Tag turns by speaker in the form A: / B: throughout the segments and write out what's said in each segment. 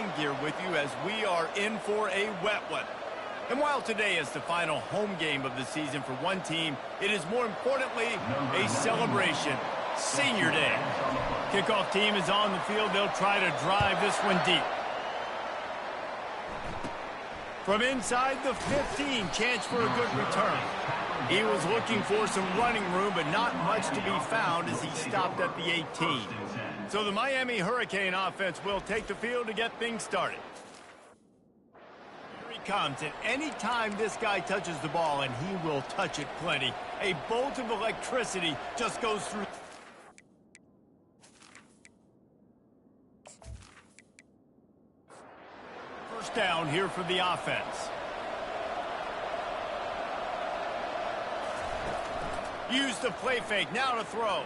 A: game gear with you as we are in for a wet one. And while today is the final home game of the season for one team, it is more importantly a celebration. Senior Day. Kickoff team is on the field. They'll try to drive this one deep. From inside the 15, chance for a good return. He was looking for some running room, but not much to be found as he stopped at the 18. So the Miami Hurricane offense will take the field to get things started. Here he comes, and any time this guy touches the ball, and he will touch it plenty, a bolt of electricity just goes through. First down here for the offense. Use the play fake, now to throw.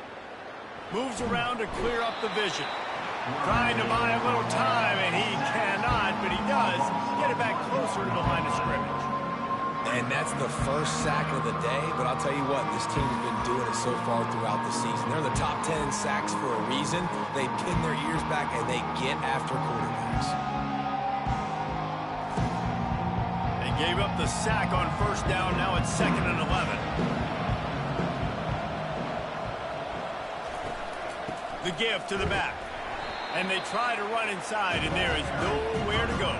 A: Moves around to clear up the vision. Trying to buy a little time, and he cannot, but he does get it back closer to the line of scrimmage.
B: And that's the first sack of the day, but I'll tell you what, this team has been doing it so far throughout the season. They're in the top 10 in sacks for a reason. They pin their ears back, and they get after quarterbacks.
A: They gave up the sack on first down, now it's 2nd and 11. The give to the back. And they try to run inside, and there is nowhere to go.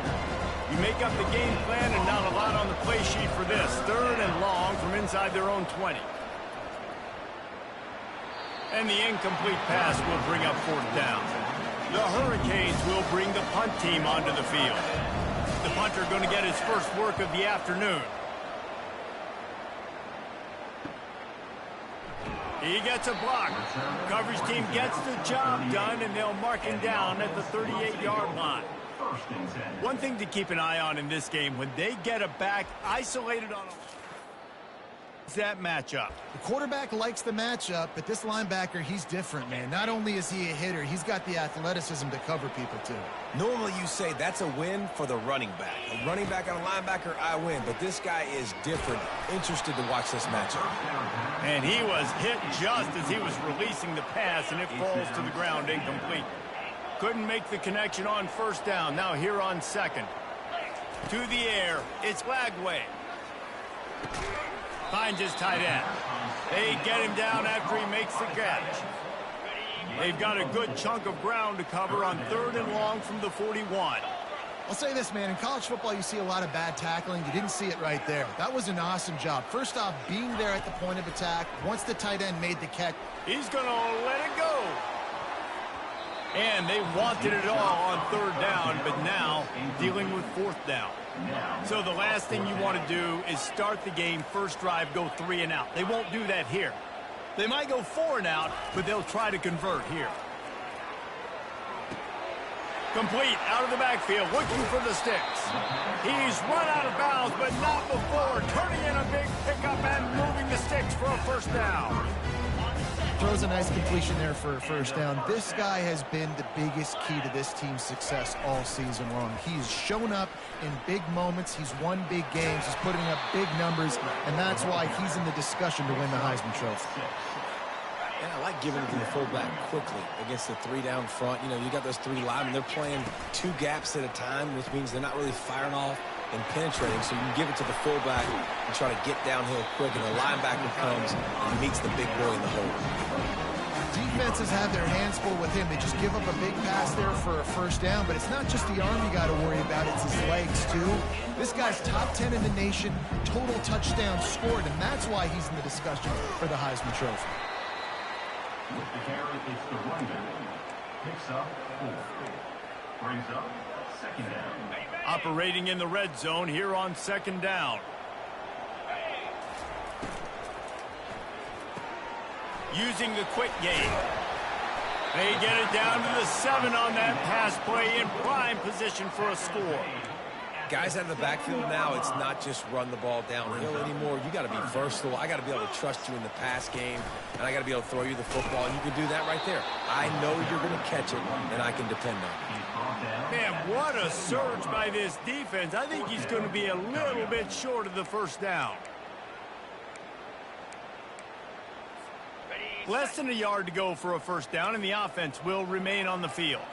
A: You make up the game plan and not a lot on the play sheet for this. 3rd and long from inside their own 20. And the incomplete pass will bring up 4th down. The Hurricanes will bring the punt team onto the field. The punter going to get his first work of the afternoon. He gets a block. Coverage team gets the job done, and they'll mark him down at the 38-yard line. One thing to keep an eye on in this game, when they get a back isolated on that matchup.
C: The quarterback likes the matchup, but this linebacker, he's different, man. Not only is he a hitter, he's got the athleticism to cover people, too.
B: Normally you say that's a win for the running back. A running back on a linebacker, I win. But this guy is different. Interested to watch this matchup.
A: And he was hit just as he was releasing the pass, and it falls to the ground incomplete. Couldn't make the connection on first down. Now here on 2nd. To the air. It's Lagway. Finds his tight end. They get him down after he makes the catch. They've got a good chunk of ground to cover on 3rd and long from the 41.
C: I'll say this, man. In college football, you see a lot of bad tackling. You didn't see it right there. That was an awesome job. First off, being there at the point of attack. Once the tight end made the catch,
A: he's going to let it go. And they wanted it all on 3rd down, but now dealing with 4th down. So the last thing you want to do is start the game, first drive, go 3 and out. They won't do that here. They might go 4 and out, but they'll try to convert here. Complete out of the backfield, looking for the sticks. He's run out of bounds, but not before. Turning in a big pickup and moving the sticks for a first down.
C: Throws a nice completion there for a first down. This guy has been the biggest key to this team's success all season long. He's shown up in big moments. He's won big games. He's putting up big numbers, and that's why he's in the discussion to win the Heisman Trophy.
B: Yeah, I like giving it to the fullback quickly against the 3 down front. You know, you got those 3 linemen. They're playing 2 gaps at a time, which means they're not really firing off and penetrating. So you can give it to the fullback and try to get downhill quick, and the linebacker comes and meets the big boy in the hole.
C: Defenses have their hands full with him. They just give up a big pass there for a first down, but it's not just the arm you got to worry about, it's his legs too. This guy's top 10 in the nation, total touchdowns scored, and that's why he's in the discussion for the Heisman Trophy.
D: With the carry, it's the running back. Picks up 4. Brings up 2nd down.
A: Operating in the red zone here on 2nd down. Using the quick game. They get it down to the 7 on that pass play, in prime position for a score.
B: Guys out of the backfield now, it's not just run the ball downhill anymore. You got to be versatile. I got to be able to trust you in the pass game, and I got to be able to throw you the football, and you can do that right there. I know you're going to catch it, and I can depend on it.
A: Man, what a surge by this defense. I think he's going to be a little bit short of the first down. Less than a yard to go for a first down, and the offense will remain on the field.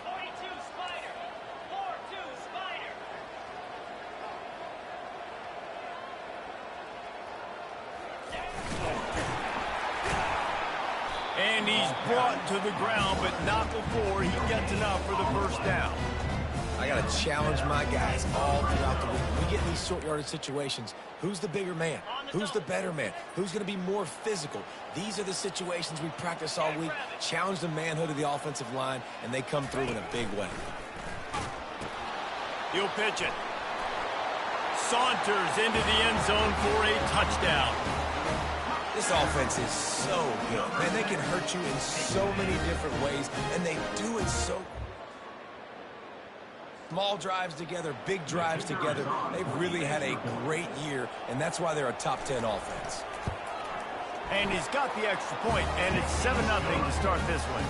A: And he's brought to the ground, but not before he gets enough for the first down.
B: I got to challenge my guys all throughout the week. When we get in these short yardage situations, who's the bigger man? Who's the better man? Who's going to be more physical? These are the situations we practice all week. Challenge the manhood of the offensive line, and they come through in a big way.
A: He'll pitch it. Saunters into the end zone for a touchdown.
B: This offense is so good. Man, they can hurt you in so many different ways, and they do it so... Small drives together, big drives together. They've really had a great year, and that's why they're a top 10 offense.
A: And he's got the extra point, and it's 7-0 to start this one.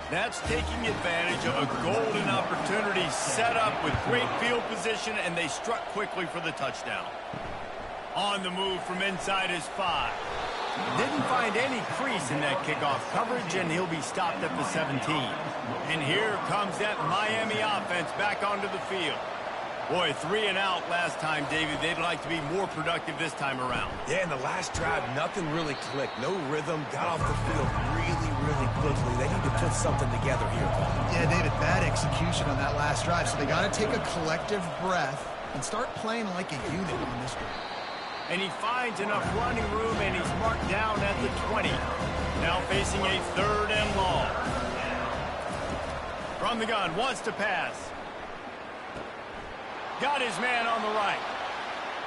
A: That's taking advantage of a golden opportunity set up with great field position, and they struck quickly for the touchdown. On the move from inside his 5. Didn't find any crease in that kickoff coverage, and he'll be stopped at the 17. And here comes that Miami offense back onto the field. Boy, 3 and out last time, David. They'd like to be more productive this time around.
B: Yeah, in the last drive, nothing really clicked. No rhythm, got off the field really quickly. They need to put something together here, Paul.
C: Yeah, David, bad execution on that last drive, so they got to take a collective breath and start playing like a unit on this drive.
A: And he finds enough running room, and he's marked down at the 20. Now facing a 3rd and long. From the gun, wants to pass. Got his man on the right.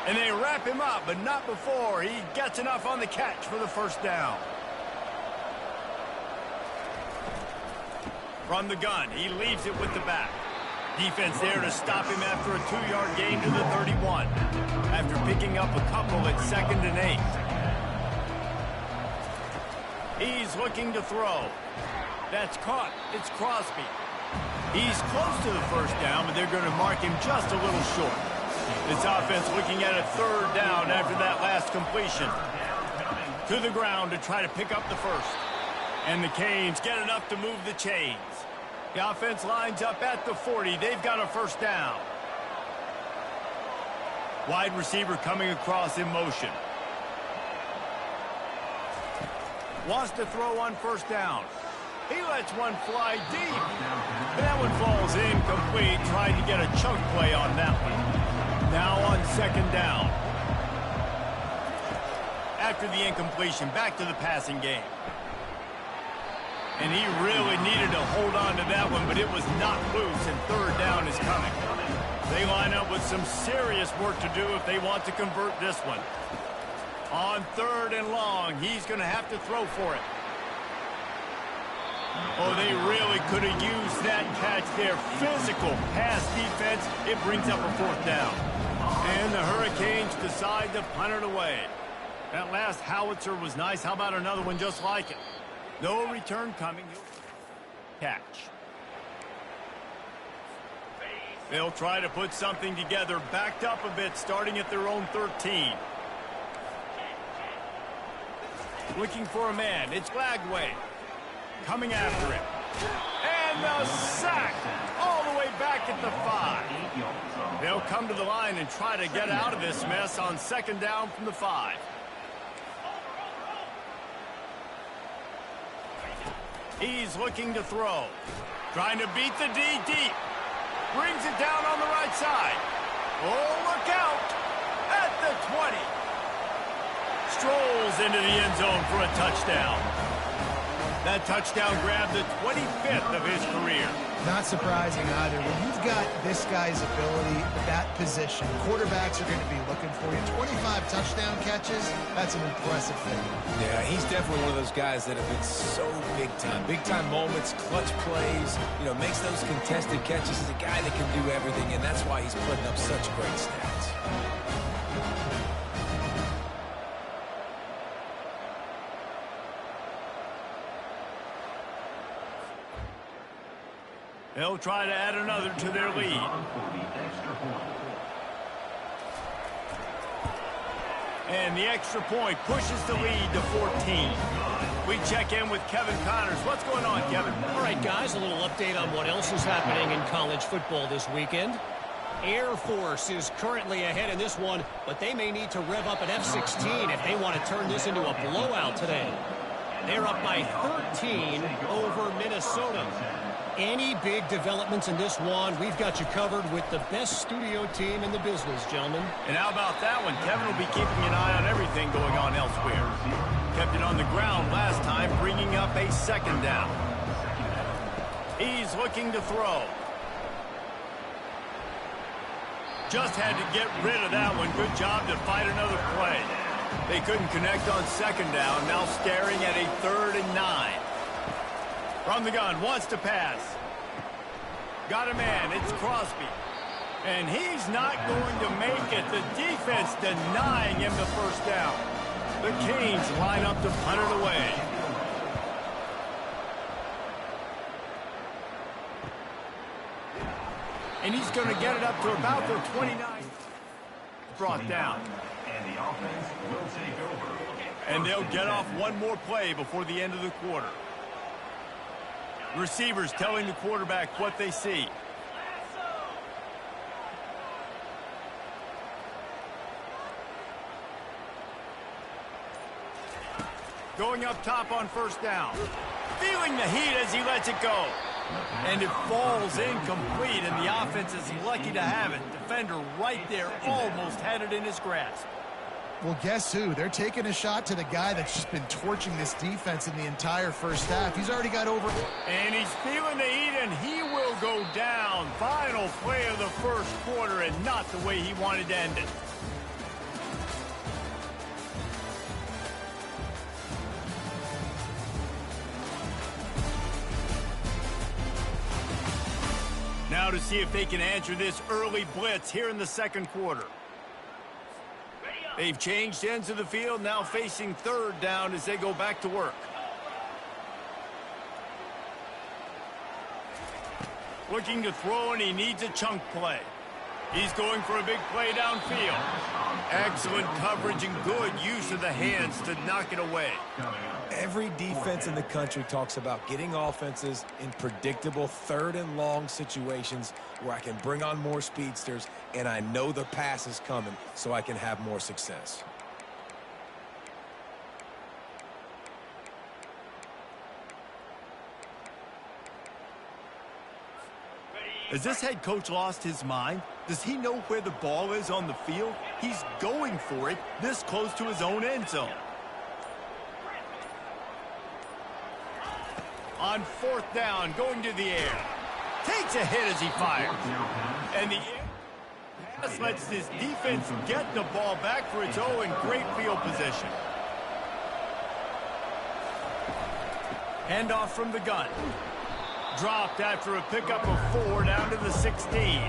A: And they wrap him up, but not before he gets enough on the catch for the first down. From the gun, he leaves it with the back. Defense there to stop him after a 2-yard gain to the 31. After picking up a couple at 2nd and 8. He's looking to throw. That's caught. It's Crosby. He's close to the first down, but they're going to mark him just a little short. This offense looking at a 3rd down after that last completion. To the ground to try to pick up the first. And the Canes get enough to move the chains. The offense lines up at the 40. They've got a first down. Wide receiver coming across in motion. Wants to throw on first down. He lets one fly deep. That one falls incomplete, trying to get a chunk play on that one. Now on 2nd down. After the incompletion, back to the passing game. And he really needed to hold on to that one, but it was not loose, and 3rd down is coming. They line up with some serious work to do if they want to convert this one. On 3rd and long, he's going to have to throw for it. Oh, they really could have used that catch there. Physical pass defense. It brings up a 4th down. And the Hurricanes decide to punt it away. That last howitzer was nice. How about another one just like it? No return coming. Catch. They'll try to put something together. Backed up a bit, starting at their own 13. Looking for a man. It's Lagway. Coming after him. And the sack all the way back at the 5. They'll come to the line and try to get out of this mess on 2nd down from the 5. He's looking to throw. Trying to beat the D deep. Brings it down on the right side. Oh, look out. At the 20. Strolls into the end zone for a touchdown. That touchdown grabbed the 25th of his career.
C: Not surprising either. When you've got this guy's ability at that position, quarterbacks are going to be looking for you. 25 touchdown catches, that's an impressive thing.
B: Yeah, he's definitely one of those guys that have been so big time. Big time moments, clutch plays, makes those contested catches. He's a guy that can do everything, and that's why he's putting up such great stats.
A: They'll try to add another to their lead. And the extra point pushes the lead to 14. We check in with Kevin Connors. What's going on, Kevin?
E: All right, guys, a little update on what else is happening in college football this weekend. Air Force is currently ahead in this one, but they may need to rev up an F-16 if they want to turn this into a blowout today. They're up by 13 over Minnesota. Any big developments in this one, we've got you covered with the best studio team in the business, gentlemen.
A: And how about that one? Kevin will be keeping an eye on everything going on elsewhere. Kept it on the ground last time, bringing up a second down. He's looking to throw. Just had to get rid of that one. Good job to fight another play. They couldn't connect on second down. Now staring at a 3rd and 9. From the gun, wants to pass. Got a man, it's Crosby. And he's not going to make it. The defense denying him the first down. The Canes line up to punt it away. And he's going to get it up to about the 29. Brought down.
D: And the offense will take over.
A: And they'll get off one more play before the end of the quarter. Receivers telling the quarterback what they see. Going up top on first down. Feeling the heat as he lets it go. And it falls incomplete, and the offense is lucky to have it. Defender right there almost had it in his grasp.
C: Well, guess who? They're taking a shot to the guy that's just been torching this defense in the entire first half. He's already got over.
A: And he's feeling the heat, and he will go down. Final play of the first quarter, and not the way he wanted to end it. Now to see if they can answer this early blitz here in the second quarter. They've changed ends of the field, now facing 3rd down as they go back to work. Looking to throw, and he needs a chunk play. He's going for a big play downfield. Excellent coverage and good use of the hands to knock it away.
B: Every defense in the country talks about getting offenses in predictable 3rd and long situations where I can bring on more speedsters and I know the pass is coming so I can have more success.
A: Has this head coach lost his mind? Does he know where the ball is on the field? He's going for it this close to his own end zone. On 4th down, going to the air. Takes a hit as he fires. And the air pass lets this defense get the ball back for its own. Great field position. Handoff from the gun. Dropped after a pickup of 4 down to the 16.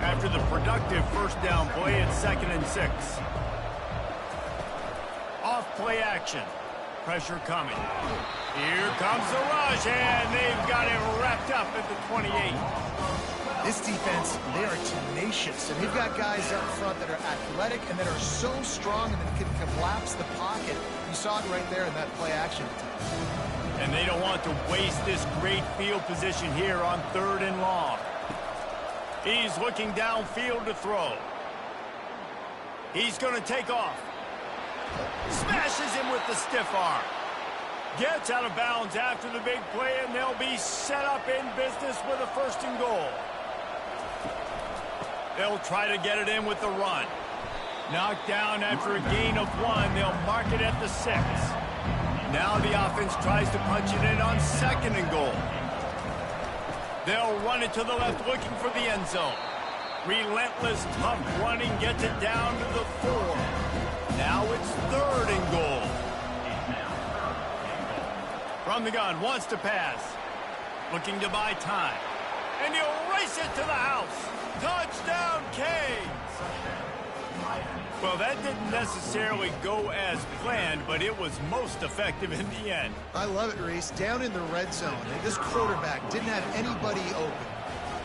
A: After the productive first down play at 2nd and 6. Off play action. Pressure coming. Here comes the rush, and they've got him wrapped up at the 28.
C: This defense, they are tenacious, and they've got guys up front that are athletic and that are so strong and that can collapse the pocket. You saw it right there in that play action.
A: And they don't want to waste this great field position here on 3rd and long. He's looking downfield to throw. He's going to take off. Smashes him with the stiff arm. Gets out of bounds after the big play, and they'll be set up in business with a 1st and goal. They'll try to get it in with the run. Knocked down after a gain of 1. They'll mark it at the 6. Now the offense tries to punch it in on 2nd and goal. They'll run it to the left, looking for the end zone. Relentless, tough running gets it down to the 4. Now it's 3rd and goal. From the gun, wants to pass. Looking to buy time. And he'll race it to the house. Touchdown, Canes! Well, that didn't necessarily go as planned, but it was most effective in the end.
C: I love it, Reese. Down in the red zone, and this quarterback didn't have anybody open.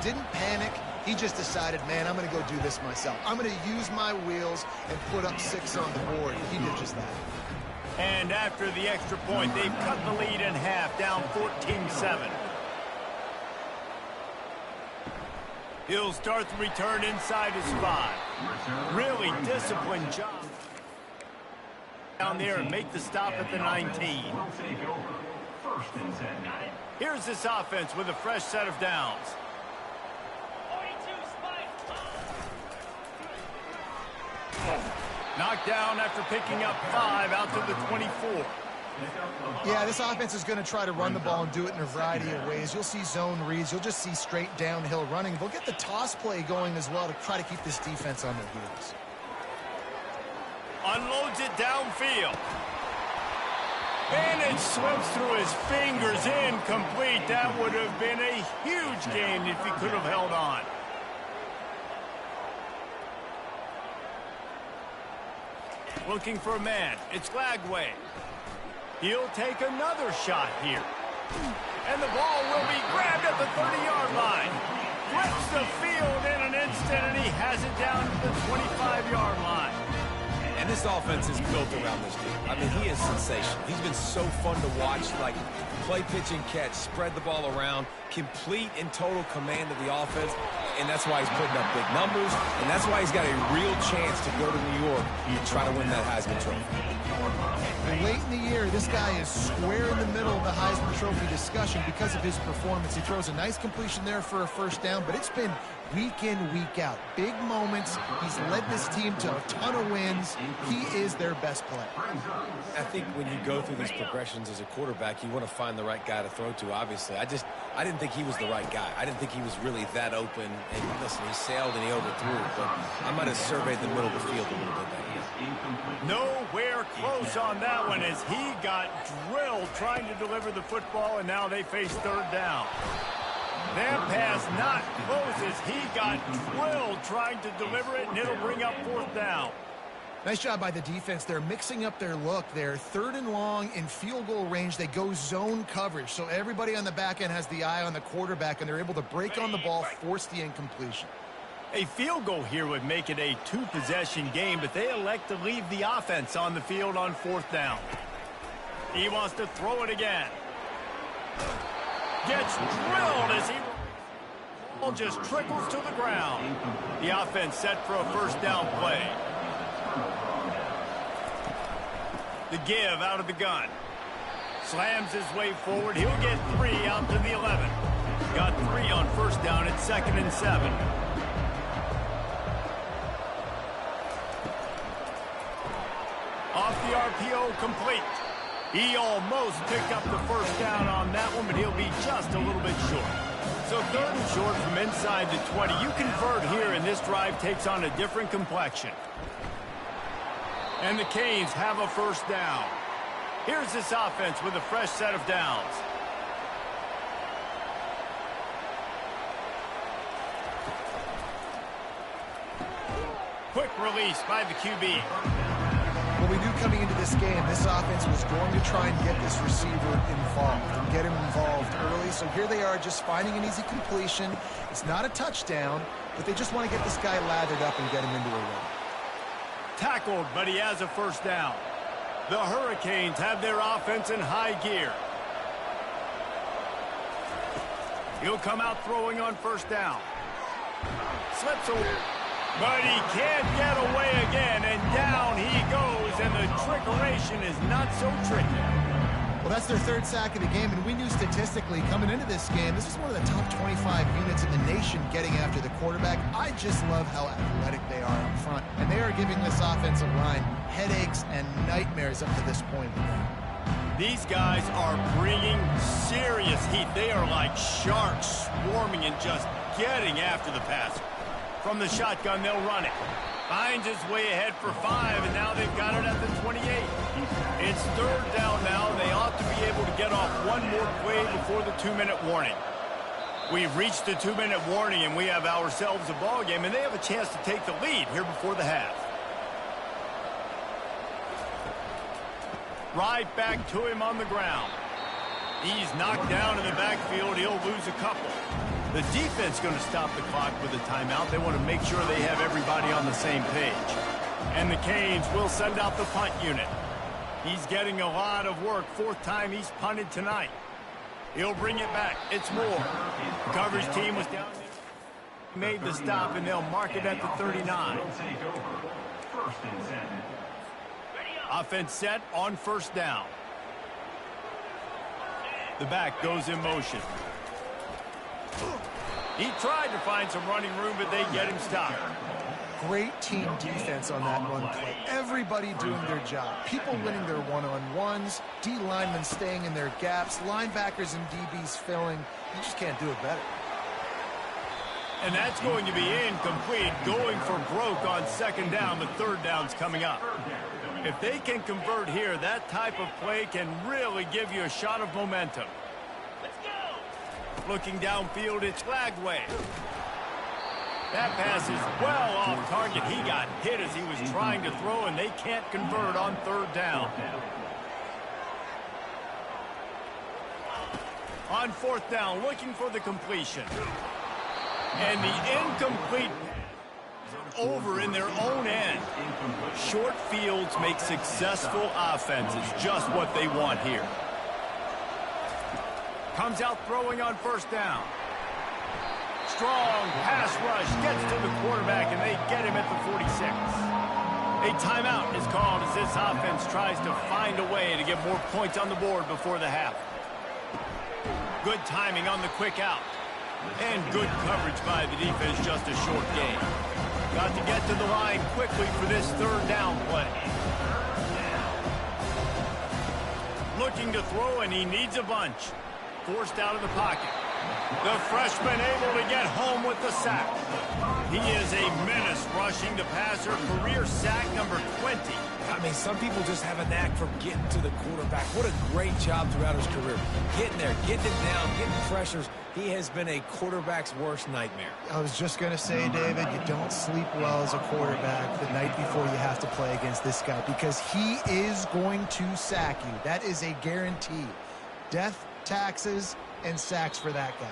C: Didn't panic. He just decided, man, I'm going to go do this myself. I'm going to use my wheels and put up 6 on the board. He did just that.
A: And after the extra point, they've cut the lead in half, down 14-7. He'll start the return inside his 5. Really disciplined job. down there and make the stop at the 19.
D: Will take over. First and 10.
A: Here's this offense with a fresh set of downs. Knocked down after picking up 5 out to the 24.
C: Yeah, this offense is going to try to run the ball and do it in a variety of ways. You'll see zone reads. You'll just see straight downhill running. They'll get the toss play going as well to try to keep this defense on their heels.
A: Unloads it downfield. And it slips through his fingers, incomplete. That would have been a huge gain if he could have held on. Looking for a man. It's Lagway. He'll take another shot here. And the ball will be grabbed at the 30-yard line. Flips the field in an instant, and he has it down to the 25-yard line.
B: And this offense is built around this dude. I mean, he is sensational. He's been so fun to watch, like play, pitch, and catch, spread the ball around, complete and total command of the offense, and that's why he's putting up big numbers, and that's why he's got a real chance to go to New York and try to win that Heisman Trophy.
C: Late in the year, this guy is square in the middle of the Heisman Trophy discussion because of his performance. He throws a nice completion there for a first down, but it's been week in, week out. Big moments. He's led this team to a ton of wins. He is their best player.
B: I think when you go through these progressions as a quarterback, you want to find the right guy to throw to, obviously. I didn't think he was the right guy. I didn't think he was really that open. And listen, he sailed and he overthrew, but I might have surveyed the middle of the field a little bit better.
A: Nowhere close on that one as he got drilled trying to deliver the football, and now they face third down. That pass not close as he got drilled trying to deliver it, and it'll bring up fourth down.
C: Nice job by the defense. They're mixing up their look there. Third and long in field goal range. They go zone coverage. So everybody on the back end has the eye on the quarterback, and they're able to break on the ball, force the incompletion.
A: A field goal here would make it a two-possession game, but they elect to leave the offense on the field on fourth down. He wants to throw it again. Gets drilled as he ball just trickles to the ground. The offense set for a first down play. The give out of the gun. Slams his way forward. He'll get 3 out to the 11. Got 3 on first down at 2nd and 7. Off the RPO, complete. He almost picked up the first down on that one, but he'll be just a little bit short. So 3rd and short from inside the 20. You convert here, and this drive takes on a different complexion. And the Canes have a first down. Here's this offense with a fresh set of downs. Quick release by the QB.
C: Well, we knew coming into this game, this offense was going to try and get this receiver involved and get him involved early. So here they are just finding an easy completion. It's not a touchdown, but they just want to get this guy lathered up and get him into a run.
A: Tackled, but he has a first down. The Hurricanes have their offense in high gear. He'll come out throwing on first down. Slips away. But he can't get away again, and down he goes, and the trickeration is not so tricky.
C: Well, that's their 3rd sack of the game, and we knew statistically coming into this game, this is one of the top 25 units in the nation getting after the quarterback. I just love how athletic they are up front, and they are giving this offensive line headaches and nightmares up to this point.
A: These guys are bringing serious heat. They are like sharks swarming and just getting after the passer. From the shotgun, they'll run it. Finds his way ahead for 5, and now they've got it at the 28. It's 3rd down now. They ought to be able to get off one more play before the 2-minute warning. We've reached the 2-minute warning, and we have ourselves a ball game, and they have a chance to take the lead here before the half. Right back to him on the ground. He's knocked down in the backfield. He'll lose a couple. The defense going to stop the clock with a timeout. They want to make sure they have everybody on the same page. And the Canes will send out the punt unit. He's getting a lot of work. 4th time he's punted tonight. He'll bring it back. It's Moore. The coverage team was down there. Made the stop, and they'll mark it at the 39. Offense set on first down. The back goes in motion. He tried to find some running room, but they get him stopped.
C: Great team defense on that run play. Everybody doing their job. People winning their one-on-ones, D linemen staying in their gaps, linebackers and DBs filling. You just can't do it better.
A: And that's going to be incomplete, going for broke on second down, but third down's coming up. If they can convert here, that type of play can really give you a shot of momentum. Let's go! Looking downfield, it's Flagway. That pass is well off target. He got hit as he was trying to throw, and they can't convert on third down. On fourth down, looking for the completion. And the incomplete over in their own end. Short fields make successful offenses just what they want here. Comes out throwing on first down. Strong pass rush gets to the quarterback, and they get him at the 46. A timeout is called as this offense tries to find a way to get more points on the board before the half. Good timing on the quick out. And good coverage by the defense, just a short gain. Got to get to the line quickly for this third down play. Looking to throw, and he needs a bunch. Forced out of the pocket. The freshman able to get home with the sack. He is a menace rushing the passer, career sack number 20.
B: I mean, some people just have a knack for getting to the quarterback. What a great job throughout his career. Getting there, getting him down, getting pressures. He has been a quarterback's worst nightmare.
C: I was just going to say, David, you don't sleep well as a quarterback the night before you have to play against this guy because he is going to sack you. That is a guarantee. Death, taxes, and sacks for that guy.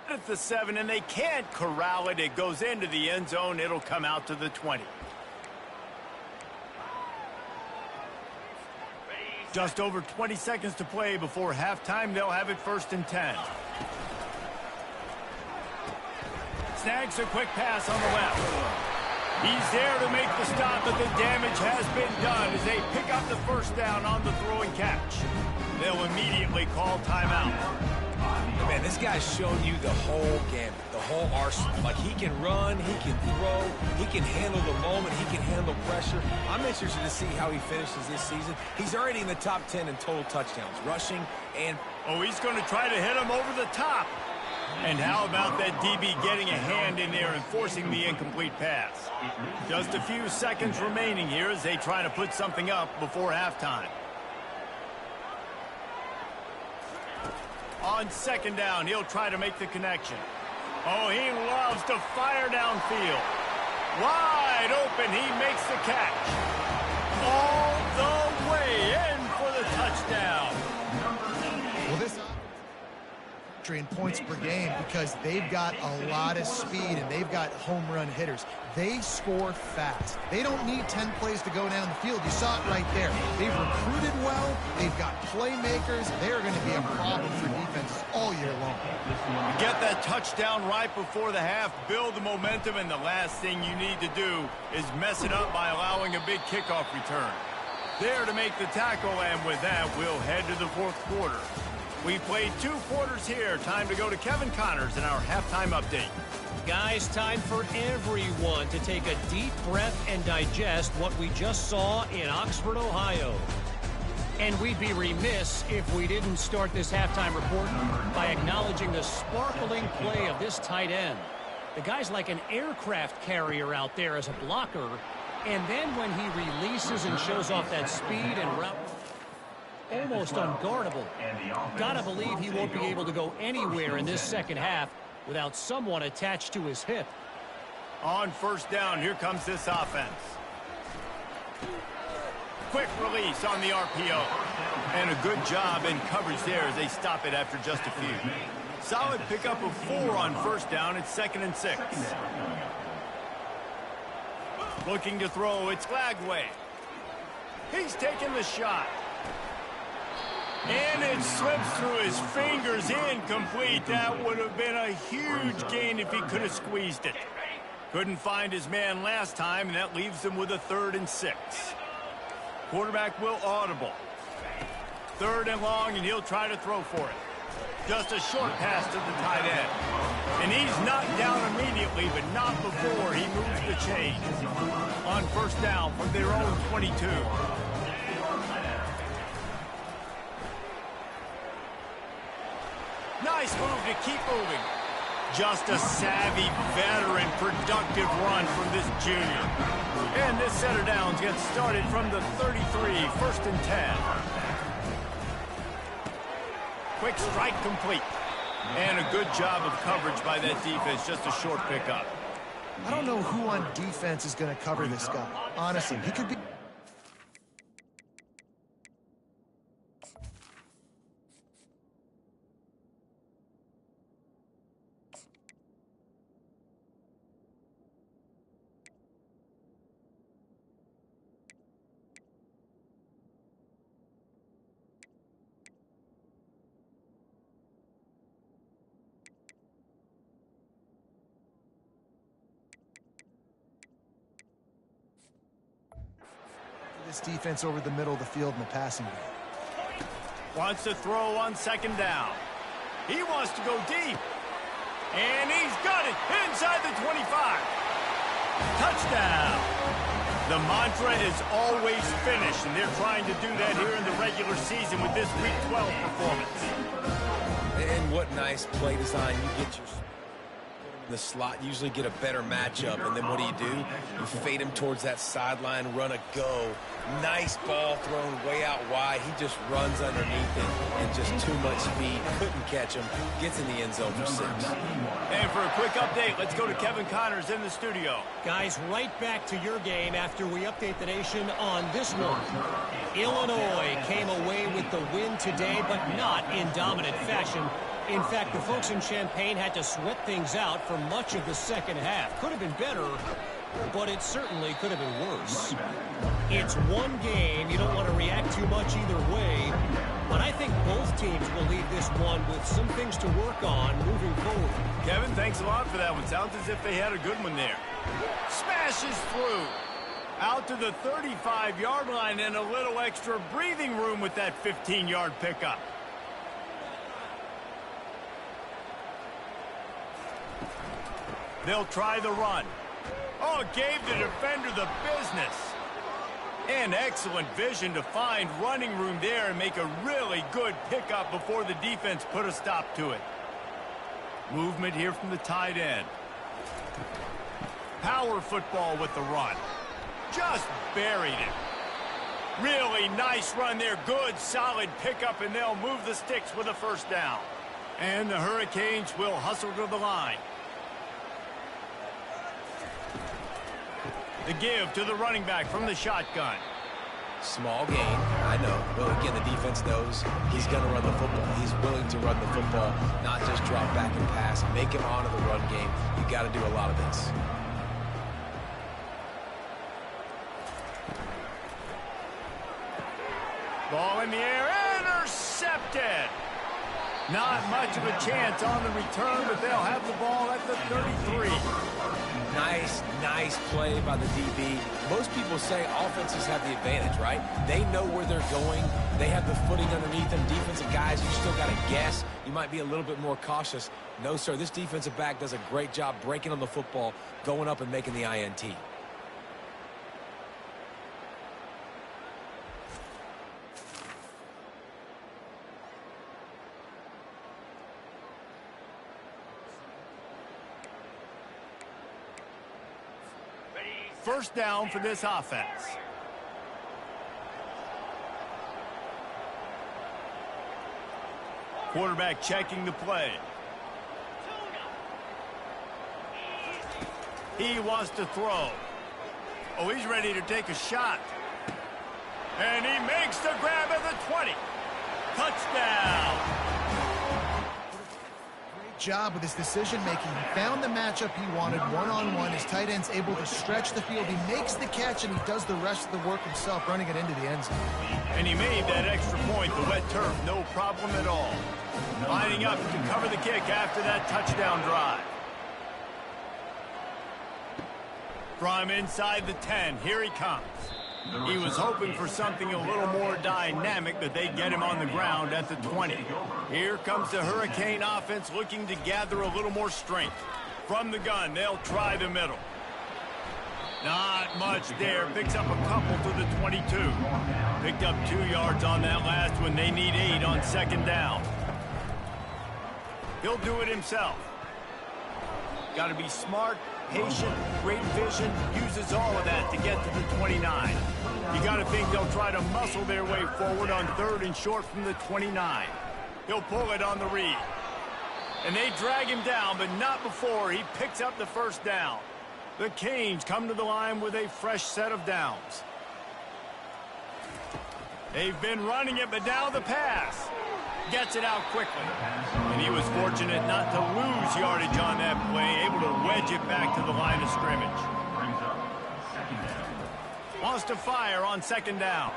A: And at the 7, and they can't corral it. It goes into the end zone. It'll come out to the 20. Just over 20 seconds to play before halftime. They'll have it 1st and 10. Snags a quick pass on the left. He's there to make the stop, but the damage has been done as they pick up the first down on the throw and catch. They'll immediately call timeout.
B: Man, this guy's shown you the whole gamut, the whole arsenal. Like, he can run, he can throw, he can handle the moment, he can handle pressure. I'm interested to see how he finishes this season. He's already in the top 10 in total touchdowns, rushing and...
A: Oh, he's going to try to hit him over the top. And how about that DB getting a hand in there and forcing the incomplete pass? Just a few seconds remaining here as they try to put something up before halftime. On second down, he'll try to make the connection. Oh, he loves to fire downfield. Wide open, he makes the catch. All the way in for the touchdown.
C: Well, this in points per game because they've got a lot of speed and they've got home run hitters. They score fast. They don't need 10 plays to go down the field. You saw it right there. They've recruited well. They've got playmakers. They're going to be a problem for defenses all year long.
A: Get that touchdown right before the half, build the momentum, and the last thing you need to do is mess it up by allowing a big kickoff return. There to make the tackle, and with that, we'll head to the fourth quarter. We played 2 quarters here. Time to go to Kevin Connors in our halftime update.
E: Guys, time for everyone to take a deep breath and digest what we just saw in Oxford, Ohio. And we'd be remiss if we didn't start this halftime report by acknowledging the sparkling play of this tight end. The guy's like an aircraft carrier out there as a blocker, and then when he releases and shows off that speed and route, almost unguardable. Gotta believe he won't be able to go anywhere in this second half without someone attached to his hip.
A: On first down, here comes this offense. Quick release on the RPO. And a good job in coverage there as they stop it after just a few. Solid pickup of 4 on first down. It's 2nd and 6. Looking to throw, it's Flagway. He's taking the shot. And it slips through his fingers, incomplete. That would have been a huge gain if he could have squeezed it. Couldn't find his man last time, and that leaves him with a 3rd and 6. Quarterback will audible. 3rd and long, and he'll try to throw for it. Just a short pass to the tight end. And he's knocked down immediately, but not before he moves the chains. On 1st down from their own 22. Nice move to keep moving. Just a savvy, veteran, productive run from this junior. And this set of downs gets started from the 33, 1st and 10. Quick strike complete. And a good job of coverage by that defense, just a short pickup.
C: I don't know who on defense is going to cover this guy. Honestly, he could be... This defense over the middle of the field in the passing game.
A: Wants to throw on 2nd down. He wants to go deep. And he's got it inside the 25. Touchdown. The mantra is always finish, and they're trying to do that here in the regular season with this Week 12 performance.
B: And what nice play design. You get your... the slot, usually get a better matchup, and then what do? You fade him towards that sideline, run a go. Nice ball thrown way out wide. He just runs underneath it, and just too much speed. Couldn't catch him. Gets in the end zone for 6.
A: And for a quick update, let's go to Kevin Connors in the studio.
E: Guys, right back to your game after we update the nation on this one. Illinois came away with the win today, but not in dominant fashion. In fact, the folks in Champaign had to sweat things out for much of the 2nd half. Could have been better, but it certainly could have been worse. It's one game. You don't want to react too much either way, but I think both teams will leave this one with some things to work on moving forward.
A: Kevin, thanks a lot for that one. Sounds as if they had a good one there. Smashes through. Out to the 35-yard line, and a little extra breathing room with that 15-yard pickup. They'll try the run. Oh, gave the defender the business. And excellent vision to find running room there and make a really good pickup before the defense put a stop to it. Movement here from the tight end. Power football with the run. Just buried it. Really nice run there. Good, solid pickup, and they'll move the sticks with a 1st down. And the Hurricanes will hustle to the line. The give to the running back from the shotgun.
B: Small gain, I know. Well, again, the defense knows he's going to run the football. He's willing to run the football, not just drop back and pass. Make him honor the run game. You got to do a lot of this.
A: Ball in the air, intercepted. Not much of a chance on the return, but they'll have the ball at the 33. Nice
B: play by the DB. Most people say offenses have the advantage, right? They know where they're going. They have the footing underneath them. Defensive guys, you still got to guess. You might be a little bit more cautious. No, sir, this defensive back does a great job breaking on the football, going up and making the INT.
A: First down for this offense. Quarterback checking the play. He wants to throw. Oh, he's ready to take a shot. And he makes the grab at the 20. Touchdown.
C: Job with his decision-making. He found the matchup he wanted one-on-one. His tight end's able to stretch the field. He makes the catch, and he does the rest of the work himself, running it into the end zone.
A: And he made that extra point, the wet turf, no problem at all. Lining up to cover the kick after that touchdown drive. From inside the 10, here he comes. He was hoping for something a little more dynamic, but they get him on the ground at the 20. Here comes the Hurricane offense looking to gather a little more strength. From the gun, they'll try the middle. Not much there. Picks up a couple to the 22. Picked up 2 yards on that last one. They need 8 on second down. He'll do it himself. Got to be smart, patient, great vision. Uses all of that to get to the 29. You got to think they'll try to muscle their way forward on 3rd and short from the 29. He'll pull it on the read. And they drag him down, but not before he picks up the first down. The Canes come to the line with a fresh set of downs. They've been running it, but now the pass. Gets it out quickly. And he was fortunate not to lose yardage on that play, able to wedge it back to the line of scrimmage. Wants to fire on second down.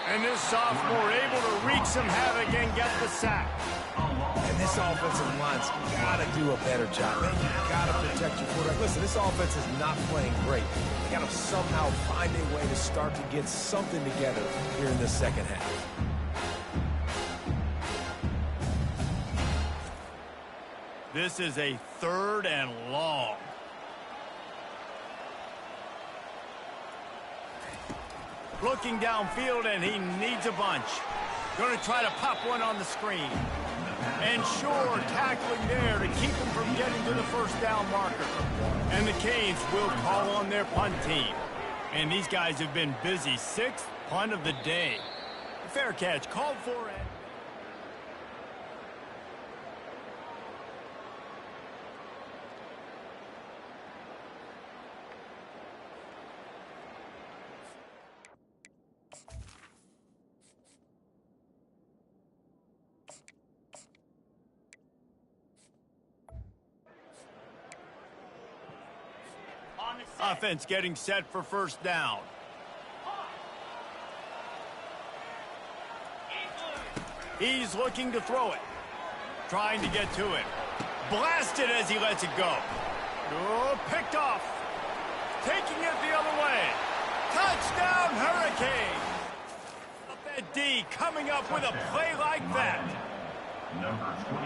A: And this sophomore able to wreak some havoc and get the sack.
B: And this offensive line's got to do a better job. Man, you got to protect your quarterback. Listen, this offense is not playing great. You got to somehow find a way to start to get something together here in the second half.
A: This is a 3rd and long. Looking downfield, and he needs a bunch. Going to try to pop one on the screen. And sure, tackling there to keep him from getting to the first down marker. And the Canes will call on their punt team. And these guys have been busy. 6th punt of the day. Fair catch, called for it. Offense getting set for first down. He's looking to throw it. Trying to get to it. Blasted as he lets it go. Oh, picked off. Taking it the other way. Touchdown, Hurricane. Up that D coming up with a play like that.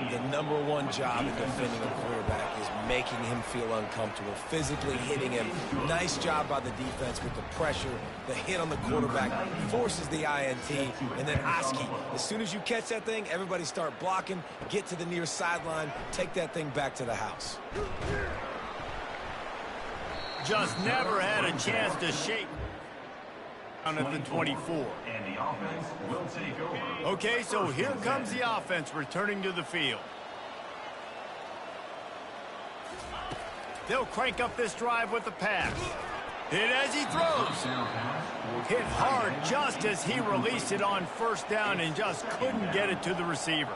B: The number one job in defending a quarterback is making him feel uncomfortable, physically hitting him. Nice job by the defense with the pressure, the hit on the quarterback, forces the INT, and then Oski. As soon as you catch that thing, everybody start blocking, get to the near sideline, take that thing back to the house.
A: Just never had a chance to shake. At the 24.
D: And the offense will take over.
A: Okay, so here comes the offense returning to the field. They'll crank up this drive with the pass. Hit as he throws. Hit hard just as he released it on first down and just couldn't get it to the receiver.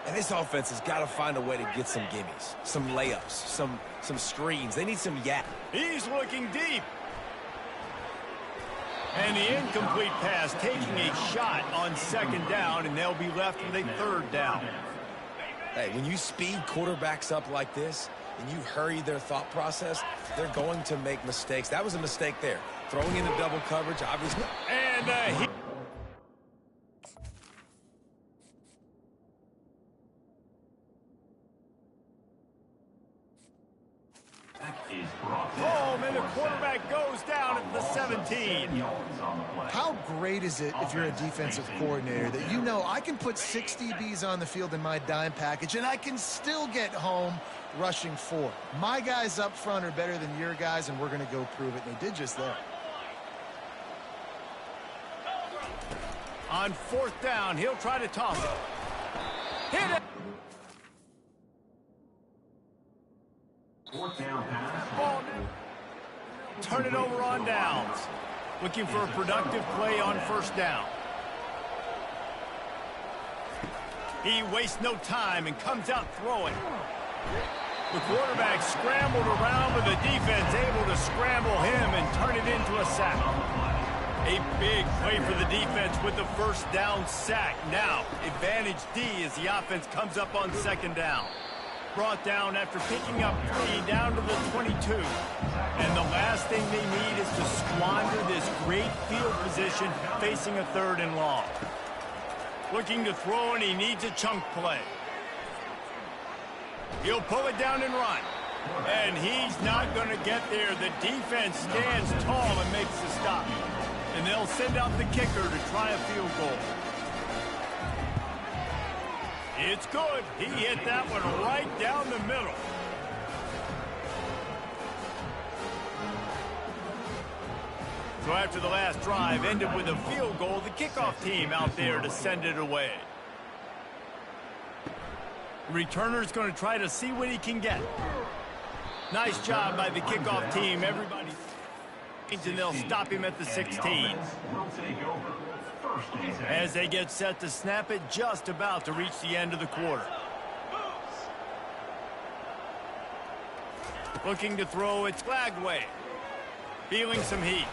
B: And this offense has got to find a way to get some gimmies, some layups, some screens. They need some yak.
A: He's looking deep. And the incomplete pass taking a shot on second down, and they'll be left with a 3rd down.
B: Hey, when you speed quarterbacks up like this and you hurry their thought process, they're going to make mistakes. That was a mistake there. Throwing into double coverage, obviously.
A: And home, and the quarterback goes down at the 17.
C: How great is it if you're a defensive coordinator that you know I can put 6 DBs on the field in my dime package and I can still get home rushing 4. My guys up front are better than your guys, and we're going to go prove it. And they did just that.
A: On 4th down, he'll try to toss it. Hit it.
D: 4th down pass.
A: Ball. Turn it over on downs. Looking for a productive play on first down. He wastes no time and comes out throwing. The quarterback scrambled around, but the defense able to scramble him and turn it into a sack. A big play for the defense with the first down sack. Now, advantage D as the offense comes up on second down. brought down after picking up 3 down to the 22. And the last thing they need is to squander this great field position facing a 3rd and long. Looking to throw, and he needs a chunk play. He'll pull it down and run. And he's not going to get there. The defense stands tall and makes the stop. And they'll send out the kicker to try a field goal. It's good. He hit that one right down the middle. So after the last drive ended with a field goal, the kickoff team out there to send it away. The returner's going to try to see what he can get. Nice job by the kickoff team. Everybody, and they'll stop him at the 16. As they get set to snap it, just about to reach the end of the quarter. Looking to throw, it's Flagway. Feeling some heat.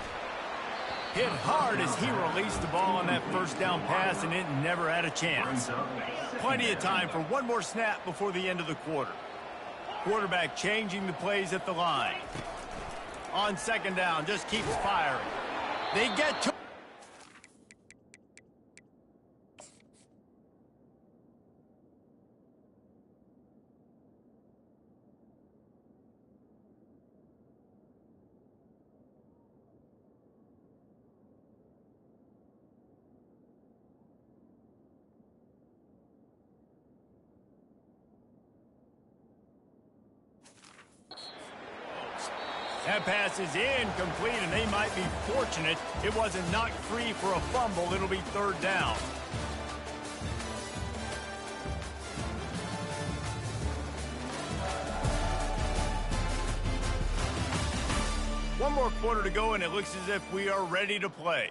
A: Hit hard as he released the ball on that first down pass, and it never had a chance. Plenty of time for one more snap before the end of the quarter. Quarterback changing the plays at the line. On 2nd down, just keeps firing. They get to... That pass is incomplete, and they might be fortunate it wasn't knocked free for a fumble. It'll be 3rd down. One more quarter to go, and it looks as if we are ready to play.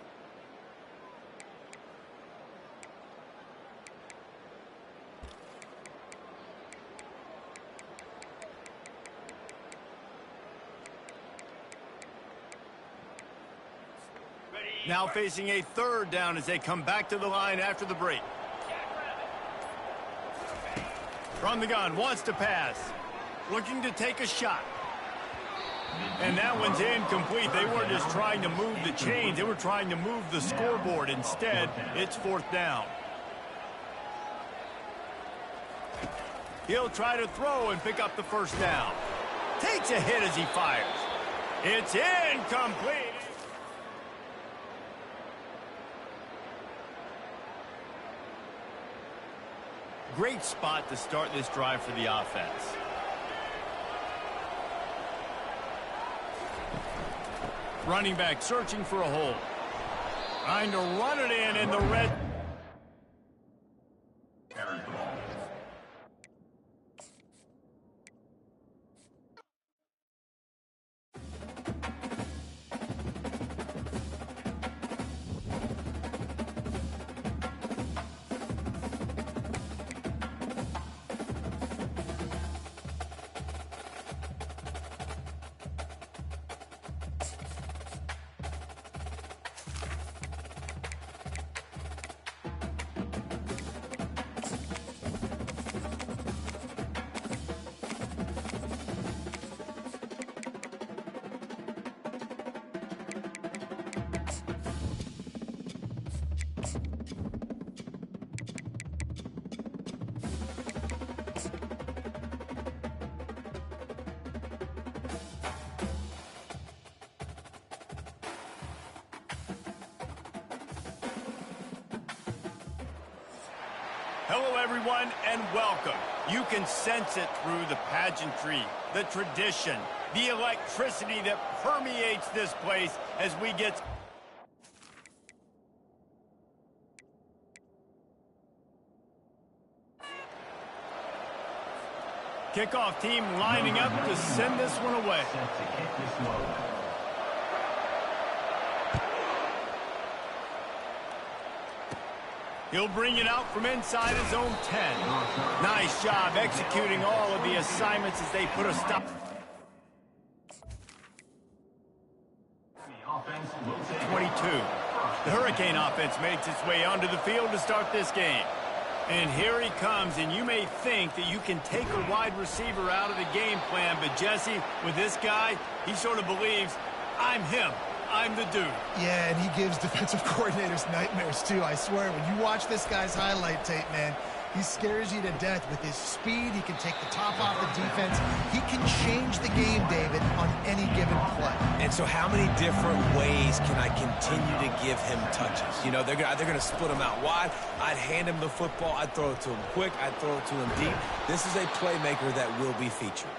A: Now facing a 3rd down as they come back to the line after the break. From the gun, wants to pass. Looking to take a shot. And that one's incomplete. They weren't just trying to move the chains. They were trying to move the scoreboard. Instead, it's 4th down. He'll try to throw and pick up the 1st down. Takes a hit as he fires. It's incomplete. Great spot to start this drive for the offense. Running back searching for a hole. Trying to run it in the red. Hello, everyone, and welcome. You can sense it through the pageantry, the tradition, the electricity that permeates this place as we get... Kickoff team lining up to send this one away. He'll bring it out from inside his own 10. Nice job executing all of the assignments as they put a stop. 22. The Hurricane offense makes its way onto the field to start this game. And here he comes, and you may think that you can take a wide receiver out of the game plan, but Jesse, with this guy, he sort of believes, I'm him. I'm the dude.
C: Yeah, and he gives defensive coordinators nightmares, too. I swear, when you watch this guy's highlight tape, man, he scares you to death with his speed. He can take the top off the defense. He can change the game, David, on any given play.
B: And so how many different ways can I continue to give him touches? You know, they're going to split him out wide. I'd hand him the football. I'd throw it to him quick. I'd throw it to him deep. This is a playmaker that will be featured.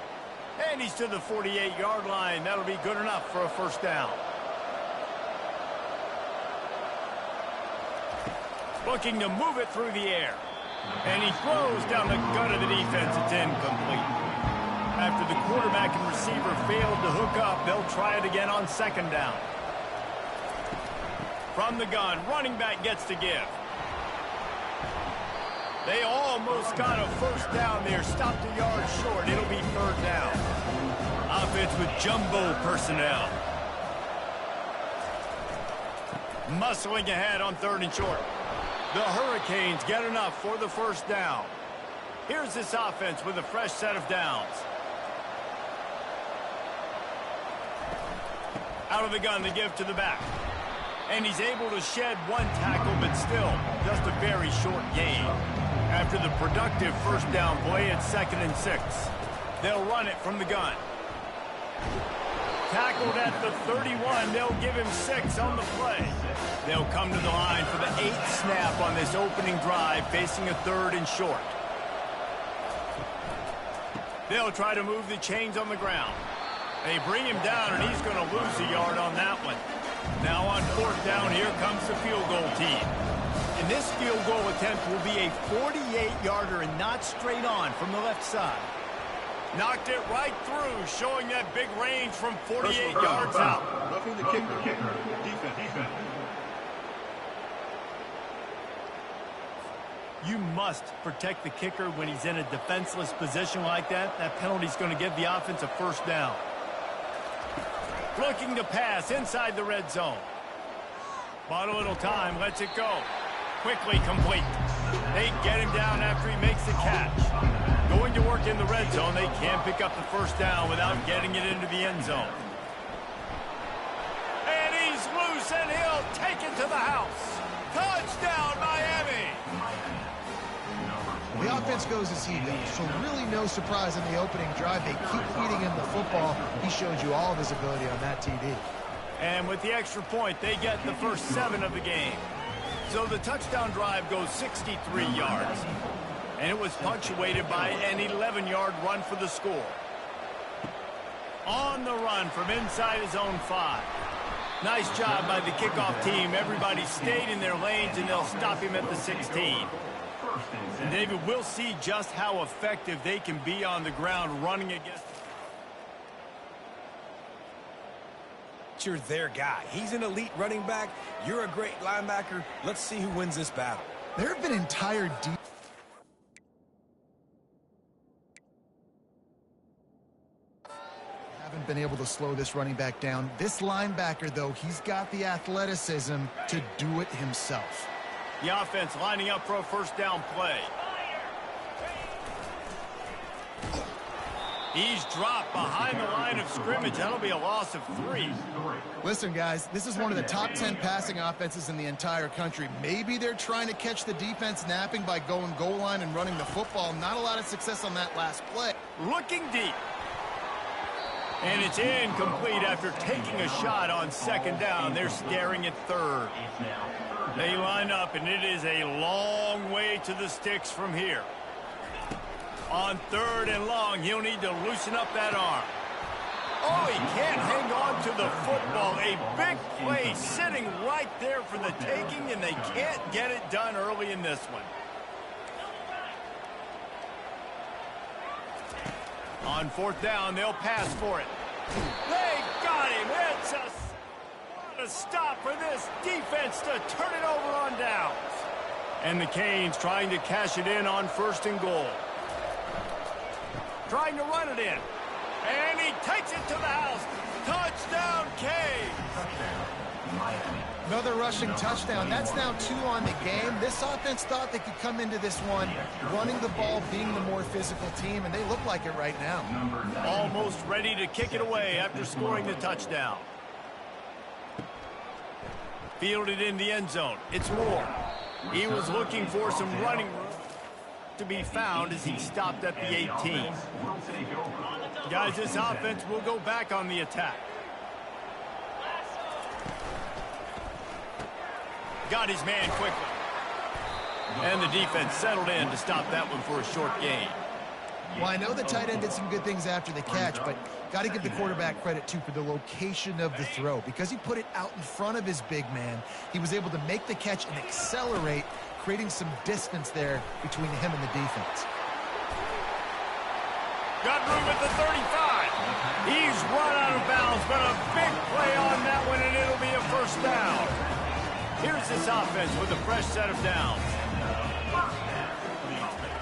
A: And he's to the 48-yard line. That'll be good enough for a first down. Looking to move it through the air. And he throws down the gut of the defense. It's incomplete. After the quarterback and receiver failed to hook up, they'll try it again on second down. From the gun, running back gets to give. They almost got a first down there. Stopped a yard short. It'll be third down. Offense with jumbo personnel. Muscling ahead on third and short. The Hurricanes get enough for the first down. Here's this offense with a fresh set of downs. Out of the gun to give to the back. And he's able to shed one tackle, but still just a very short gain. After the productive first down play at 2nd and 6. They'll run it from the gun. Tackled at the 31. They'll give him 6 on the play. They'll come to the line for the 8th snap on this opening drive, facing a 3rd and short. They'll try to move the chains on the ground. They bring him down, and he's going to lose a yard on that one. Now on 4th down, here comes the field goal team. And this field goal attempt will be a 48-yarder and not straight on from the left side. Knocked it right through, showing that big range from 48 yards out.
D: Roughing the kicker. Defense.
A: You must protect the kicker when he's in a defenseless position like that. That penalty's going to give the offense a first down. Looking to pass inside the red zone. Bought a little time, lets it go. Quickly complete. They get him down after he makes the catch. Going to work in the red zone, they can't pick up the first down without getting it into the end zone. And he's loose, and he'll take it to the house. Touchdown, Miami!
C: The offense goes as he goes, so really no surprise in the opening drive. They keep feeding him the football. He showed you all of his ability on that TD.
A: And with the extra point, they get the first 7 of the game. So the touchdown drive goes 63 yards. And it was punctuated by an 11-yard run for the score. On the run from inside his own 5. Nice job by the kickoff team. Everybody stayed in their lanes, and they'll stop him at the 16. And David, we'll see just how effective they can be on the ground running against.
B: You're their guy. He's an elite running back. You're a great linebacker. Let's see who wins this battle.
C: There have been entire haven't been able to slow this running back down. This linebacker, though, he's got the athleticism to do it himself.
A: The offense lining up for a first down play. He's dropped behind the line of scrimmage. That'll be a loss of 3.
C: Listen, guys, this is one of the top 10 passing offenses in the entire country. Maybe they're trying to catch the defense napping by going goal line and running the football. Not a lot of success on that last play.
A: Looking deep. And it's incomplete after taking a shot on second down. They're staring at third. They line up, and it is a long way to the sticks from here. On third and long, he'll need to loosen up that arm. Oh, he can't hang on to the football. A big play sitting right there for the taking, and they can't get it done early in this one. On fourth down, they'll pass for it. They got him. It's a stop for this defense to turn it over on downs. And the Canes trying to cash it in on first and goal. Trying to run it in. And he takes it to the house. Touchdown, Canes.
C: Another rushing touchdown. That's now 2 on the game. This offense thought they could come into this one running the ball, being the more physical team, and they look like it right now.
A: Almost ready to kick it away after scoring the touchdown. Fielded in the end zone. It's Moore. He was looking for some running room to be found as he stopped at the 18. Guys, this offense will go back on the attack. Got his man quickly. And the defense settled in to stop that one for a short gain.
C: Well, I know the tight end did some good things after the catch, but got to give the quarterback credit, too, for the location of the throw. Because he put it out in front of his big man, he was able to make the catch and accelerate, creating some distance there between him and the defense.
A: Got room at the 35. He's run out of bounds, but a big play on that one, and it'll be a first down. Here's this offense with a fresh set of downs.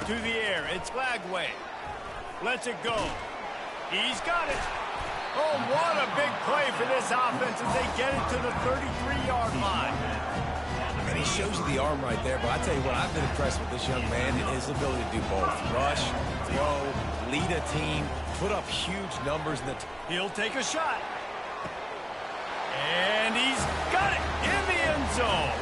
A: To the air, it's Lagway. Lets it go. He's got it. Oh, what a big play for this offense as they get it to the 33-yard line.
B: And he shows you the arm right there, but I tell you what, I've been impressed with this young man and his ability to do both. Rush, throw, lead a team, put up huge numbers.
A: He'll take a shot. And he's got it in the end zone.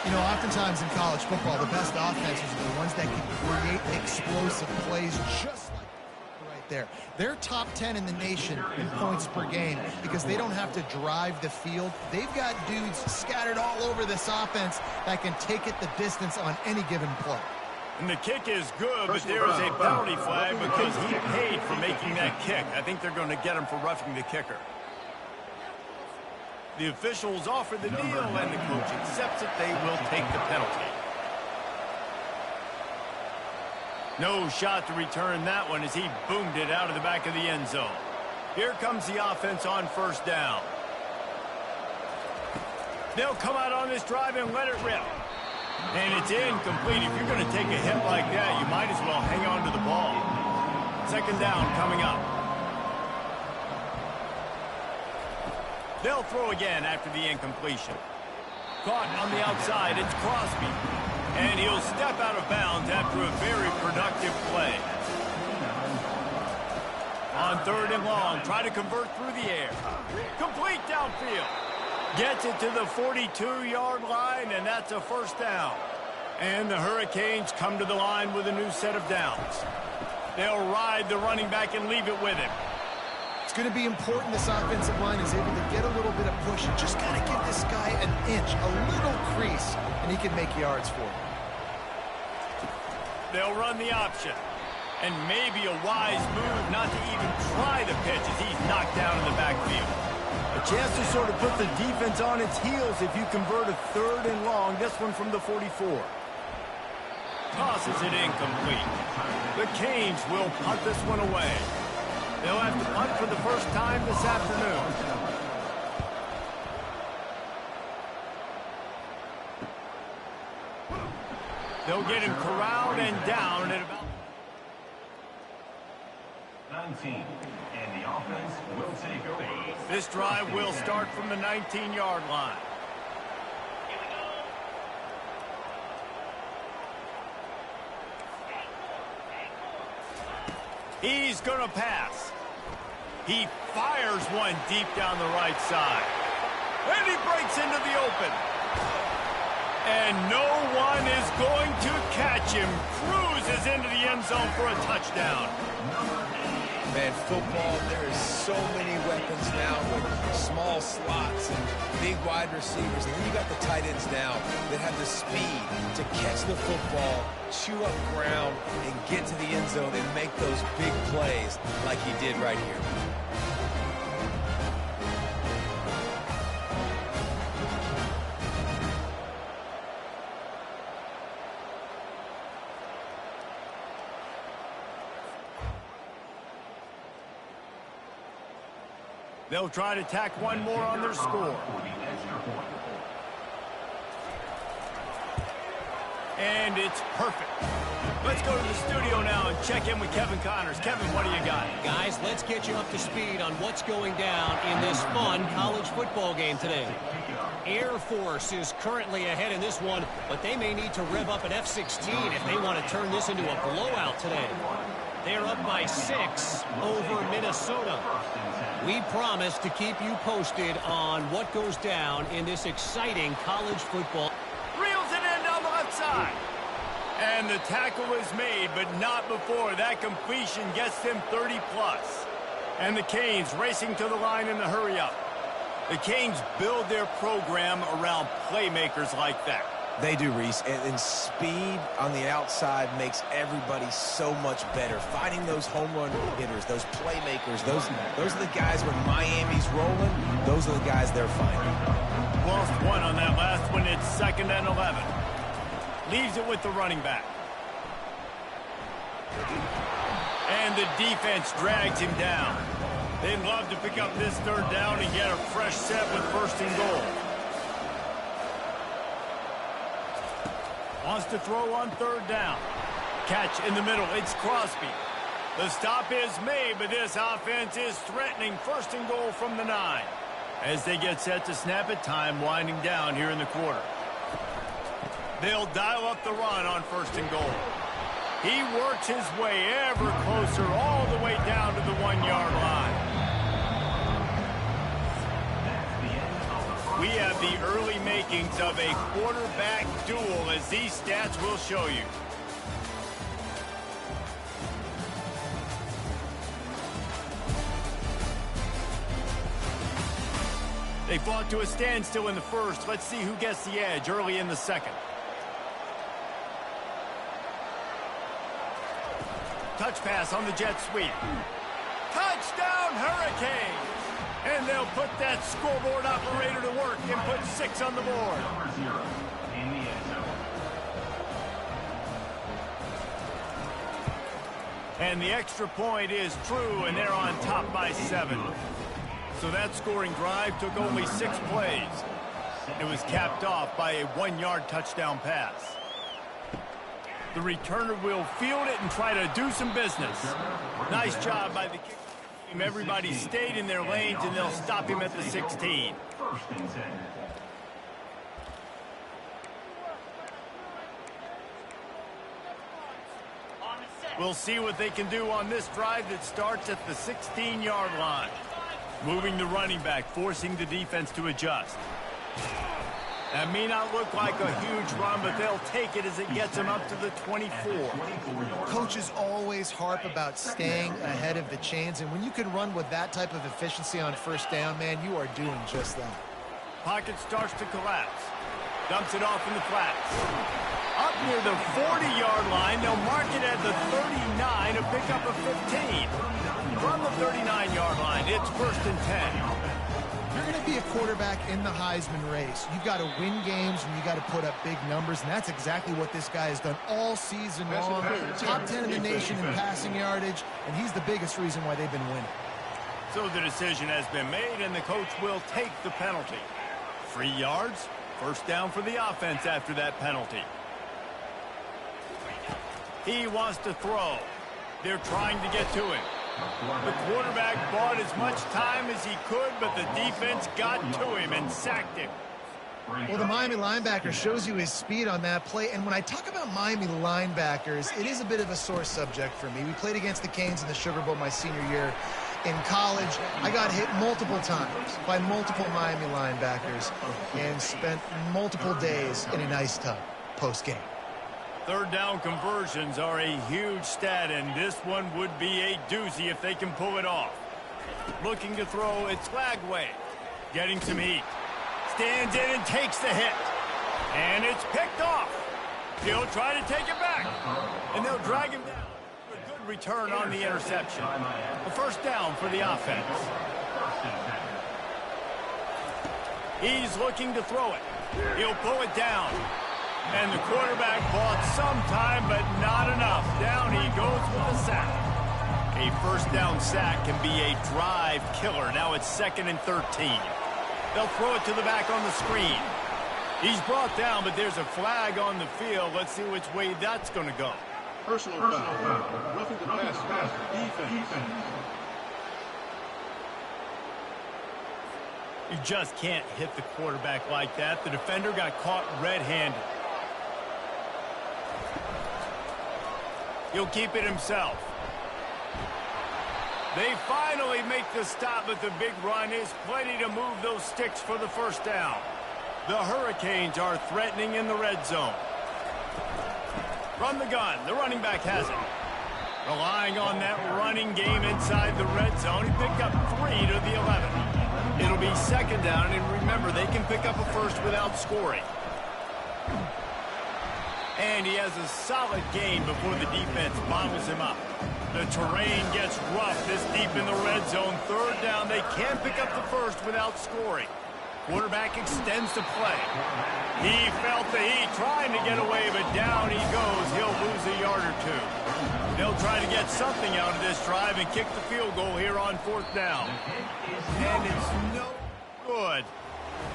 C: You know, oftentimes in college football, the best offenses are the ones that can create explosive plays just like right there. They're top 10 in the nation in points per game because they don't have to drive the field. They've got dudes scattered all over this offense that can take it the distance on any given play.
A: And the kick is good, but there is a penalty flag because he paid for making that kick. I think they're going to get him for roughing the kicker. The officials offer the deal, and the coach accepts it. They will take the penalty. No shot to return that one as he boomed it out of the back of the end zone. Here comes the offense on first down. They'll come out on this drive and let it rip. And it's incomplete. If you're going to take a hit like that, you might as well hang on to the ball. Second down coming up. They'll throw again after the incompletion. Caught on the outside, it's Crosby. And he'll step out of bounds after a very productive play. On third and long, try to convert through the air. Complete downfield. Gets it to the 42-yard line, and that's a first down. And the Hurricanes come to the line with a new set of downs. They'll ride the running back and leave it with him.
C: It's going to be important this offensive line is able to get a little bit of push. You just got to give this guy an inch, a little crease, and he can make yards for him.
A: They'll run the option. And maybe a wise move not to even try the pitch as he's knocked down in the backfield. A chance to sort of put the defense on its heels if you convert a third and long. This one from the 44. Tosses it incomplete. The Canes will punt this one away. They'll have to punt for the first time this afternoon. They'll get him corralled and down at about
D: 19, and the offense will take over.
A: This drive will start from the 19-yard line. He's going to pass. He fires one deep down the right side. And he breaks into the open. And no one is going to catch him. Cruises into the end zone for a touchdown.
B: Man, football, there is so many weapons now with small slots and big wide receivers. And then you got the tight ends now that have the speed to catch the football, chew up ground, and get to the end zone and make those big plays like he did right here.
A: They'll try to tack one more on their score. And it's perfect. Let's go to the studio now and check in with Kevin Connors. Kevin, what do you got?
E: Guys, let's get you up to speed on what's going down in this fun college football game today. Air Force is currently ahead in this one, but they may need to rev up an F-16 if they want to turn this into a blowout today. They're up by 6 over Minnesota. We promise to keep you posted on what goes down in this exciting college football.
A: Reels it in down the left side. And the tackle is made, but not before that completion gets them 30+. And the Canes racing to the line in the hurry up. The Canes build their program around playmakers like that.
B: They do, Reese, and speed on the outside makes everybody so much better. Finding those home run hitters, those playmakers, those are the guys when Miami's rolling, those are the guys they're finding.
A: Lost one on that last one. It's 2nd and 11. Leaves it with the running back. And the defense drags him down. They'd love to pick up this 3rd down and get a fresh set with 1st and goal. Wants to throw on 3rd down. Catch in the middle. It's Crosby. The stop is made, but this offense is threatening 1st and goal from the 9. As they get set to snap it, time winding down here in the quarter. They'll dial up the run on 1st and goal. He works his way ever closer all the way down to the 1-yard line. We have the early makings of a quarterback duel, as these stats will show you. They fought to a standstill in the 1st. Let's see who gets the edge early in the 2nd. Touch pass on the jet sweep. Touchdown, Hurricanes! And they'll put that scoreboard operator to work and put 6 on the board.
D: Number 0 in the end zone.
A: And the extra point is true, and they're on top by 7. So that scoring drive took only 6 plays. It was capped off by a 1-yard touchdown pass. The returner will field it and try to do some business. Nice job by the kicker team. Everybody stayed in their lanes, and they'll stop him at the 16.
D: 1st and 10.
A: We'll see what they can do on this drive that starts at the 16-yard line. Moving the running back, forcing the defense to adjust. That may not look like a huge run, but they'll take it as it gets them up to the 24.
C: Coaches always harp about staying ahead of the chains, and when you can run with that type of efficiency on 1st down, man, you are doing just that.
A: Pocket starts to collapse. Dumps it off in the flats. Up near the 40-yard line, they'll mark it at the 39, a pickup of 15. From the 39-yard line, it's 1st and 10.
C: You're going to be a quarterback in the Heisman race. You've got to win games, and you got to put up big numbers, and that's exactly what this guy has done all season long. Top 10 in the nation in passing yardage, and he's the biggest reason why they've been winning.
A: So the decision has been made, and the coach will take the penalty. 3 yards, 1st down for the offense after that penalty. He wants to throw. They're trying to get to him. The quarterback bought as much time as he could, but the defense got to him and sacked him.
C: Well, the Miami linebacker shows you his speed on that play. And when I talk about Miami linebackers, it is a bit of a sore subject for me. We played against the Canes in the Sugar Bowl my senior year in college. I got hit multiple times by multiple Miami linebackers and spent multiple days in an ice tub post-game.
A: 3rd down conversions are a huge stat, and this one would be a doozy if they can pull it off. Looking to throw, it's Lagway. Getting some heat. Stands in and takes the hit. And it's picked off. He'll try to take it back. And they'll drag him down. A good return on the interception. A 1st down for the offense. He's looking to throw it. He'll pull it down. And the quarterback bought some time, but not enough. Down he goes with a sack. A 1st down sack can be a drive killer. Now it's 2nd and 13. They'll throw it to the back on the screen. He's brought down, but there's a flag on the field. Let's see which way that's going to go.
F: Personal foul. Roughing the passer. Defense.
A: You just can't hit the quarterback like that. The defender got caught red-handed. He'll keep it himself. They finally make the stop, but the big run is plenty to move those sticks for the first down. The Hurricanes are threatening in the red zone. From the gun, the running back has it. Relying on that running game inside the red zone, he picked up 3 to the 11. It'll be second down, and remember, they can pick up a first without scoring. And he has a solid gain before the defense bottles him up. The terrain gets rough this deep in the red zone. Third down, they can't pick up the first without scoring. Quarterback extends the play. He felt the heat trying to get away, but down he goes. He'll lose a yard or two. They'll try to get something out of this drive and kick the field goal here on fourth down. And it's no good.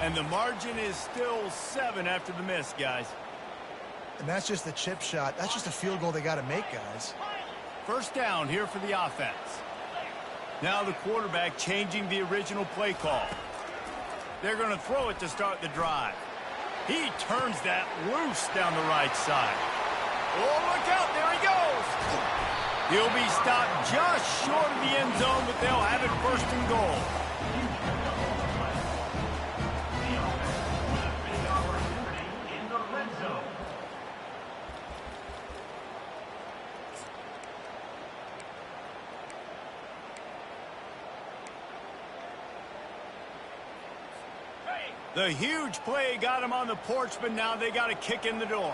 A: And the margin is still 7 after the miss, guys.
C: And that's just a chip shot. That's just a field goal they got to make, guys.
A: First down here for the offense. Now the quarterback changing the original play call. They're going to throw it to start the drive. He turns that loose down the right side. Oh, look out. There he goes. He'll be stopped just short of the end zone, but they'll have it first and goal. The huge play got him on the porch, but now they got to kick in the door.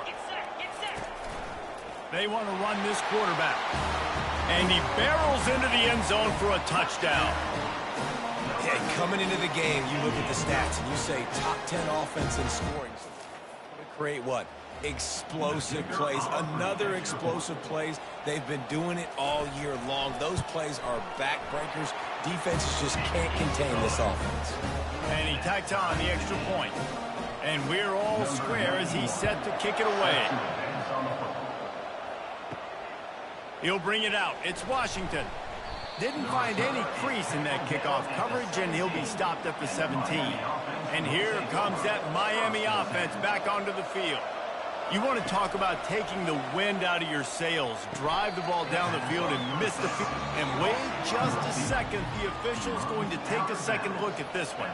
A: They want to run this quarterback. And he barrels into the end zone for a touchdown.
B: Yeah, coming into the game, you look at the stats and you say top 10 offense in scoring. To create what? Explosive plays. Another explosive plays. They've been doing it all year long. Those plays are backbreakers. Defenses just can't contain this offense.
A: And he tacks on the extra point. And we're all square as he's set to kick it away. He'll bring it out. It's Washington. Didn't find any crease in that kickoff coverage, and he'll be stopped at the 17. And here comes that Miami offense back onto the field. You want to talk about taking the wind out of your sails. Drive the ball down the field and miss the field. And wait just a second. The official's going to take a second look at this one.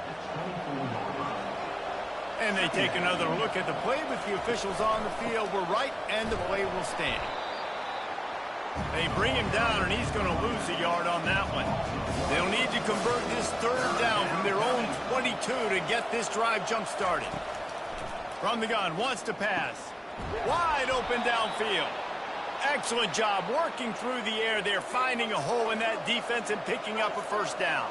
A: And they take another look at the play with the officials on the field. We're right, and the play will stand. They bring him down, and he's going to lose a yard on that one. They'll need to convert this third down from their own 22 to get this drive jump-started. From the gun, wants to pass. Wide open downfield. Excellent job working through the air there, finding a hole in that defense and picking up a first down.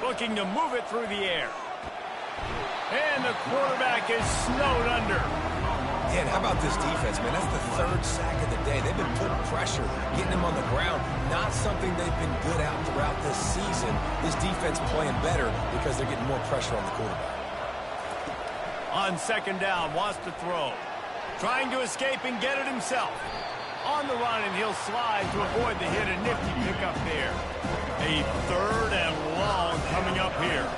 A: Looking to move it through the air. And the quarterback is snowed under.
B: Yeah, and how about this defense, man? That's the third sack of the day. They've been putting pressure, getting him on the ground. Not something they've been good at throughout this season. This defense playing better because they're getting more pressure on the quarterback.
A: On second down, wants to throw. Trying to escape and get it himself. On the run, and he'll slide to avoid the hit. A nifty pickup there. A third and long coming up here.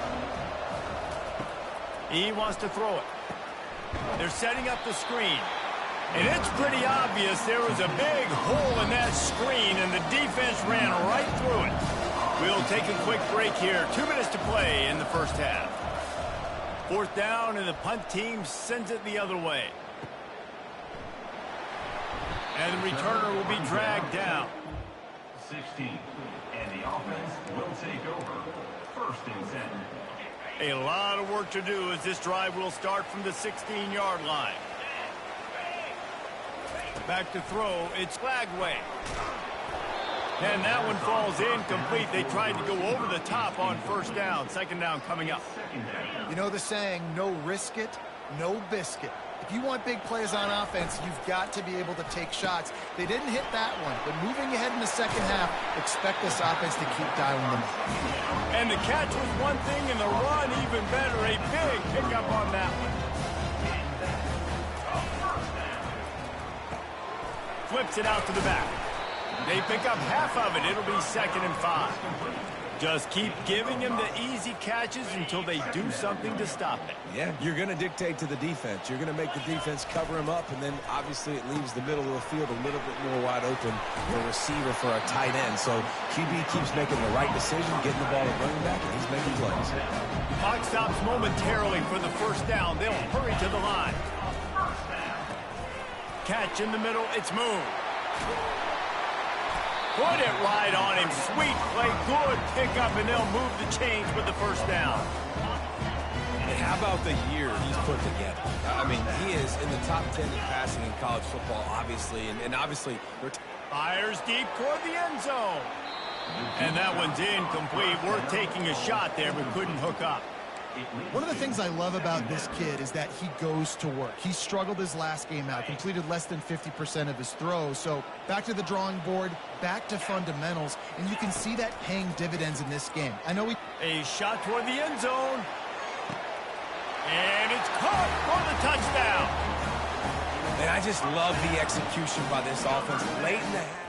A: He wants to throw it. They're setting up the screen. And it's pretty obvious there was a big hole in that screen, and the defense ran right through it. We'll take a quick break here. 2 minutes to play in the first half. Fourth down, and the punt team sends it the other way. And the returner will be dragged down.
D: 16, and the offense will take over. First and 10.
A: A lot of work to do as this drive will start from the 16-yard line. Back to throw, it's Flagway. And that one falls incomplete. They tried to go over the top on first down. Second down coming up.
C: You know the saying, no risk it, no biscuit. If you want big plays on offense, you've got to be able to take shots. They didn't hit that one, but moving ahead in the second half, expect this offense to keep dialing them up.
A: And the catch was one thing, and the run even better. A big pickup on that one. Flips it out to the back. They pick up half of it. It'll be 2nd and 5. Just keep giving him the easy catches until they do something to stop it.
B: Yeah, you're going to dictate to the defense. You're going to make the defense cover him up, and then obviously it leaves the middle of the field a little bit more wide open for a receiver, for a tight end. So QB keeps making the right decision, getting the ball to running back, and he's making plays.
A: Clock stops momentarily for the first down. They'll hurry to the line. Catch in the middle. It's Moon. Put it right on him. Sweet play. Good pickup, and they'll move the chains with the first down.
B: And how about the year he's put together? I mean, he is in the top 10 in passing in college football, obviously. And obviously,
A: fires deep toward the end zone. And that one's incomplete. Worth taking a shot there, but couldn't hook up.
C: One of the things I love about this kid is that he goes to work. He struggled his last game out, completed less than 50% of his throws. So back to the drawing board, back to fundamentals, and you can see that paying dividends in this game. I know
A: a shot toward the end zone. And it's caught for the touchdown.
B: And I just love the execution by this offense late in the half.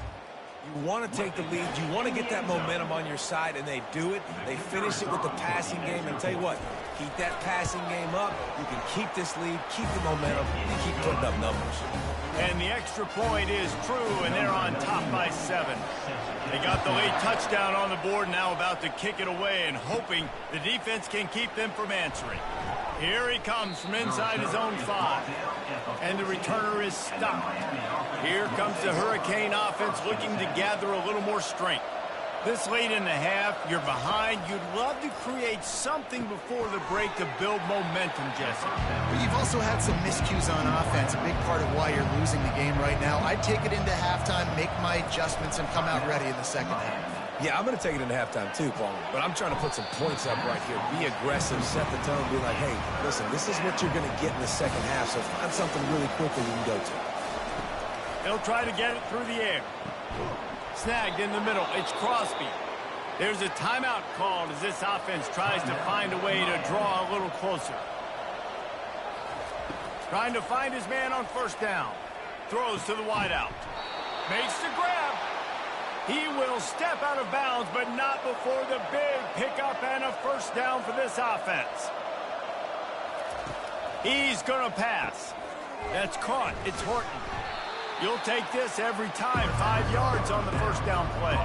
B: You want to take the lead. You want to get that momentum on your side, and they do it. They finish it with the passing game. And tell you what, keep that passing game up. You can keep this lead, keep the momentum, and keep putting up numbers.
A: And the extra point is true, and they're on top by 7. They got the late touchdown on the board, now about to kick it away and hoping the defense can keep them from answering. Here he comes from inside his own 5. And the returner is stopped. Here comes the Hurricane offense looking to gather a little more strength. This late in the half, you're behind. You'd love to create something before the break to build momentum, Jesse.
C: But you've also had some miscues on offense, a big part of why you're losing the game right now. I'd take it into halftime, make my adjustments, and come out ready in the second half.
B: Yeah, I'm going to take it into halftime too, Paul. But I'm trying to put some points up right here. Be aggressive, set the tone, be like, hey, listen, this is what you're going to get in the second half, so find something really quickly you can go to.
A: He'll try to get it through the air. Snagged in the middle. It's Crosby. There's a timeout called as this offense tries to find a way to draw a little closer. Trying to find his man on first down. Throws to the wideout. Makes the grab. He will step out of bounds, but not before the big pickup and a first down for this offense. He's going to pass. That's caught. It's Horton. You'll take this every time. 5 yards on the first down play.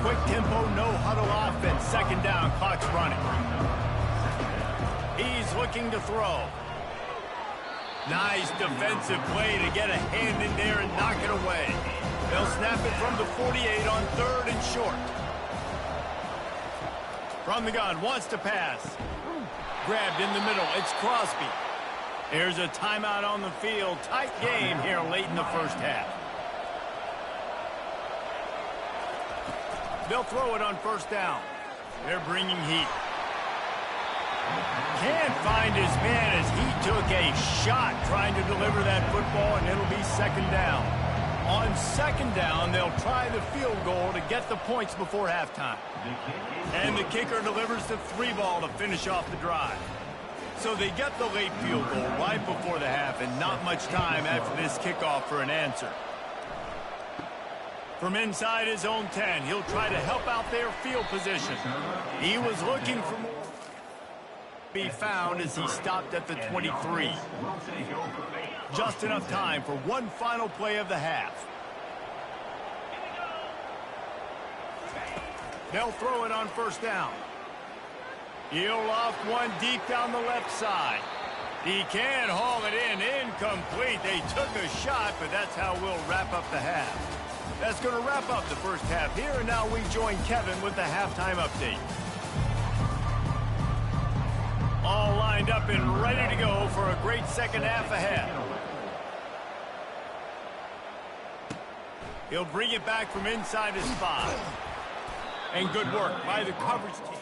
A: Quick tempo, no huddle offense. Second down, clock's running. He's looking to throw. Nice defensive play to get a hand in there and knock it away. They'll snap it from the 48 on 3rd and short. From the gun, wants to pass. Grabbed in the middle, it's Crosby. There's a timeout on the field. Tight game here late in the first half. They'll throw it on first down. They're bringing heat. Can't find his man as he took a shot trying to deliver that football, and it'll be second down. On second down, they'll try the field goal to get the points before halftime. And the kicker delivers the 3-ball to finish off the drive. So they get the late field goal right before the half, and not much time after this kickoff for an answer. From inside his own 10, he'll try to help out their field position. He was looking for more. Be found as he stopped at the 23. Just enough time for one final play of the half. They'll throw it on first down. He'll loft one deep down the left side. He can haul it in. Incomplete. They took a shot, but that's how we'll wrap up the half. That's going to wrap up the first half here, and now we join Kevin with the halftime update. All lined up and ready to go for a great second half ahead. He'll bring it back from inside his 5. And good work by the coverage team.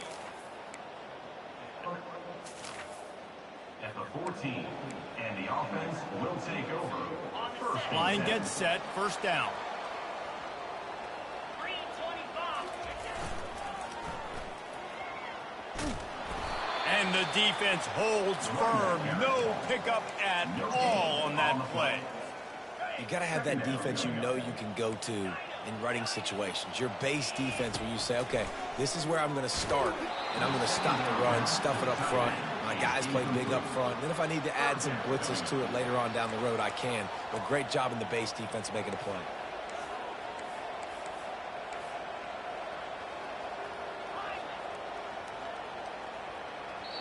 D: At the 14, and the offense will take over. First
A: Line gets set, first down. And the defense holds firm. No pickup at all on that play.
B: You got to have that defense you know you can go to in running situations. Your base defense where you say, okay, this is where I'm going to start, and I'm going to stop the run, stuff it up front. My guys play big up front. And then if I need to add some blitzes to it later on down the road, I can. But great job in the base defense making a play.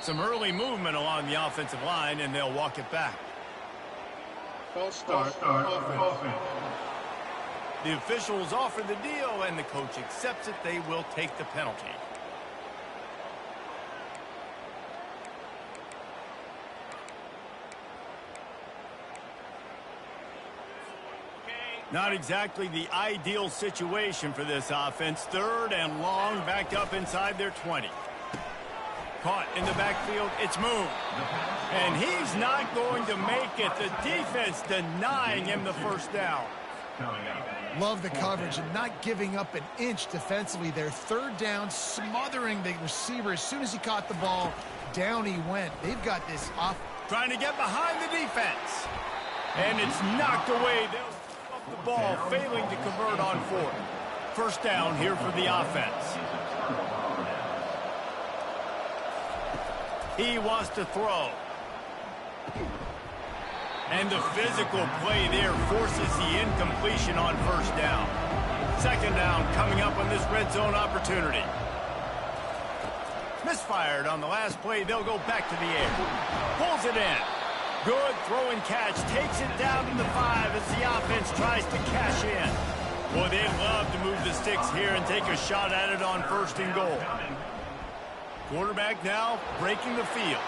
A: Some early movement along the offensive line, and they'll walk it back.
F: False start. Offense.
A: The officials offer the deal, and the coach accepts it. They will take the penalty. Not exactly the ideal situation for this offense. 3rd and long, backed up inside their 20. Caught in the backfield, it's moved. And he's not going to make it. The defense denying him the first down.
C: Love the coverage and not giving up an inch defensively there. 3rd down, smothering the receiver. As soon as he caught the ball, down he went. They've got this off.
A: Trying to get behind the defense. And it's knocked away. They'll up the ball, failing to convert on 4th. First down here for the offense. He wants to throw. And the physical play there forces the incompletion on first down. 2nd down coming up on this red zone opportunity. Misfired on the last play. They'll go back to the air. Pulls it in. Good throw and catch. Takes it down to the 5 as the offense tries to cash in. Boy, they'd love to move the sticks here and take a shot at it on 1st and goal. Quarterback now breaking the field.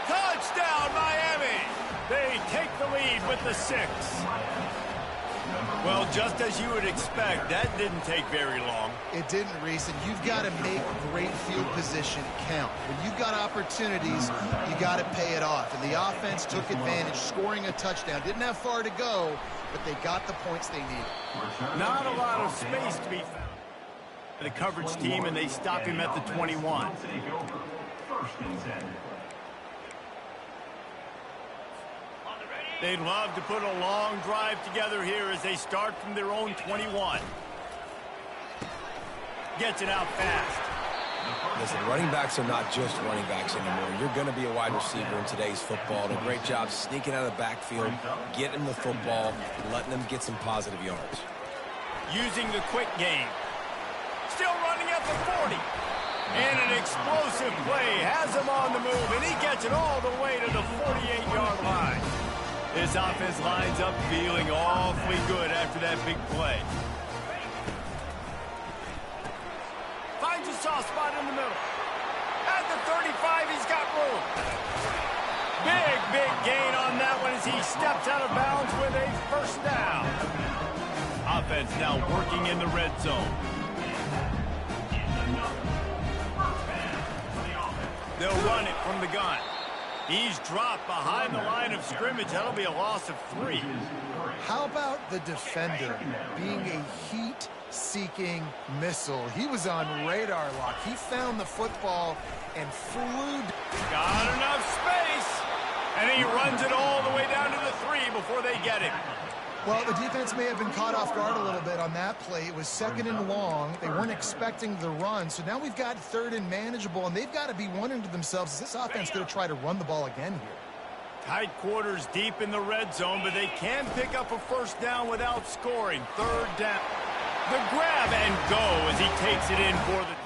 A: Touchdown, Miami! They take the lead with the 6. Well, just as you would expect, that didn't take very long.
C: It didn't, Reese, and you've got to make great field position count. When you've got opportunities, you got to pay it off. And the offense took advantage, scoring a touchdown. Didn't have far to go, but they got the points they needed.
A: Not a lot of space to be found. The coverage team, and they stop him at the 21. They'd love to put a long drive together here as they start from their own 21. Gets it out fast.
B: Listen, running backs are not just running backs anymore. You're going to be a wide receiver in today's football. And a great job sneaking out of the backfield, getting the football, letting them get some positive yards.
A: Using the quick game. Still running at the 40. And an explosive play has him on the move, and he gets it all the way to the 48-yard line. This offense lines up feeling awfully good after that big play. Finds a soft spot in the middle. At the 35, he's got room. Big gain on that one as he steps out of bounds with a first down. Offense now working in the red zone. They'll run it from the gun. He's dropped behind the line of scrimmage. That'll be a loss of 3.
C: How about the defender being a heat-seeking missile? He was on radar lock. He found the football and flew.
A: Got enough space. And he runs it all the way down to the 3 before they get him.
C: Well, the defense may have been caught off guard a little bit on that play. It was 2nd and long. They weren't expecting the run. So now we've got 3rd and manageable, and they've got to be wondering to themselves, is this offense going to try to run the ball again here?
A: Tight quarters deep in the red zone, but they can pick up a first down without scoring. 3rd down. The grab and go as he takes it in for the...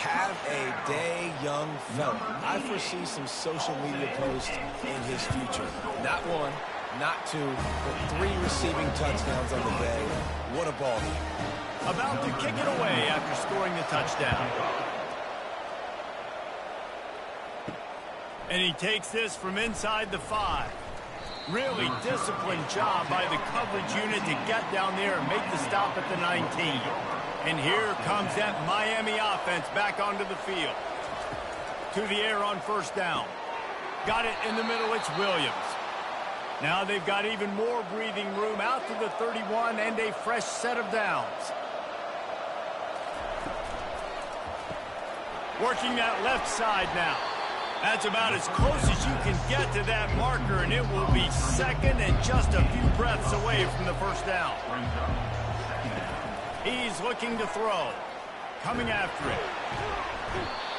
B: Have a day, young fella. I foresee some social media posts in his future. Not 1. Not 2, but 3 receiving touchdowns on the day. What a ball game.
A: About to kick it away after scoring the touchdown. And he takes this from inside the 5. Really disciplined job by the coverage unit to get down there and make the stop at the 19. And here comes that Miami offense back onto the field. To the air on first down. Got it in the middle, it's Williams. Now they've got even more breathing room out to the 31 and a fresh set of downs. Working that left side now. That's about as close as you can get to that marker, and it will be second and just a few breaths away from the first down. He's looking to throw. Coming after it.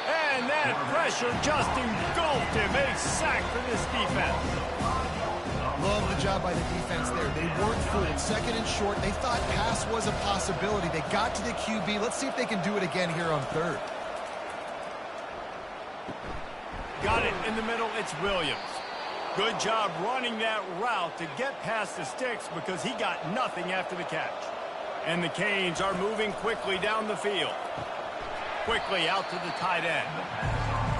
A: And that pressure just engulfed him. A sack for this defense.
C: Love the job by the defense there. They weren't fooled. Second and short. They thought pass was a possibility. They got to the QB. Let's see if they can do it again here on third.
A: Got it in the middle. It's Williams. Good job running that route to get past the sticks because he got nothing after the catch. And the Canes are moving quickly down the field. Quickly out to the tight end.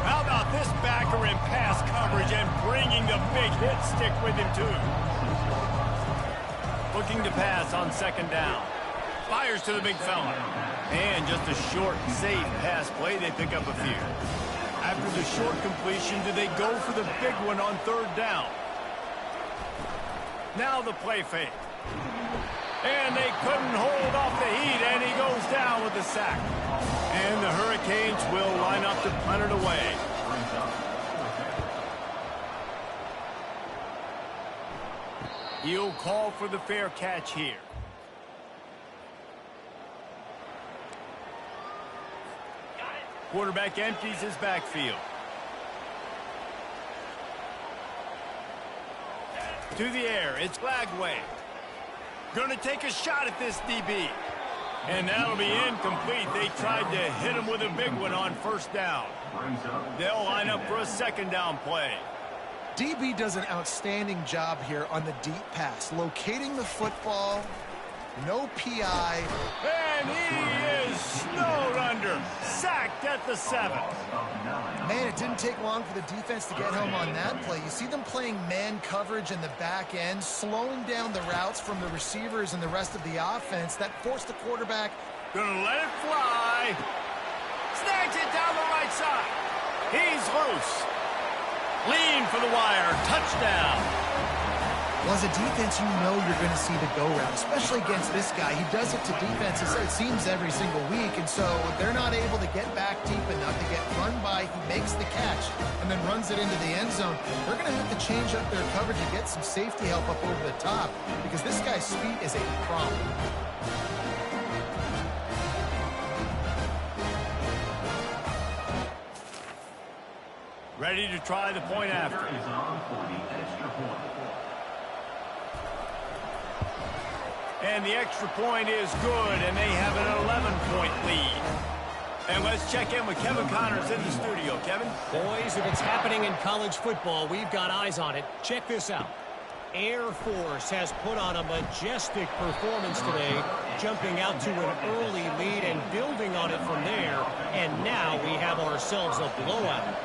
A: How about this backer in pass coverage and bringing the big hit stick with him too. Looking to pass on second down. Fires to the big fella. And just a short, safe pass play. They pick up a few. After the short completion, do they go for the big one on third down? Now the play fake. And they couldn't hold off the heat, and he goes down with the sack. And the Hurricanes will line up to punt it away. He'll call for the fair catch here. Quarterback empties his backfield. To the air, it's Lagway. Going to take a shot at this DB. And that'll be incomplete. They tried to hit him with a big one on first down. They'll line up for a second down play.
C: DB does an outstanding job here on the deep pass. Locating the football, no PI.
A: And he is snowed under. Sacked at the 7.
C: Man, it didn't take long for the defense to get home on that play. You see them playing man coverage in the back end, slowing down the routes from the receivers and the rest of the offense. That forced the quarterback.
A: Gonna let it fly. Snags it down the right side. He's loose. Lean for the wire. Touchdown.
C: Well, as a defense, you know you're going to see the go route, especially against this guy. He does it to defenses, it seems, every single week, and so they're not able to get back deep enough to get run by. He makes the catch and then runs it into the end zone. They're going to have to change up their coverage and get some safety help up over the top because this guy's speed is a problem.
A: Ready to try the point after. And the extra point is good, and they have an 11-point lead. And let's check in with Kevin Connors in the studio. Kevin?
E: Boys, if it's happening in college football, we've got eyes on it. Check this out. Air Force has put on a majestic performance today, jumping out to an early lead and building on it from there. And now we have ourselves a blowout.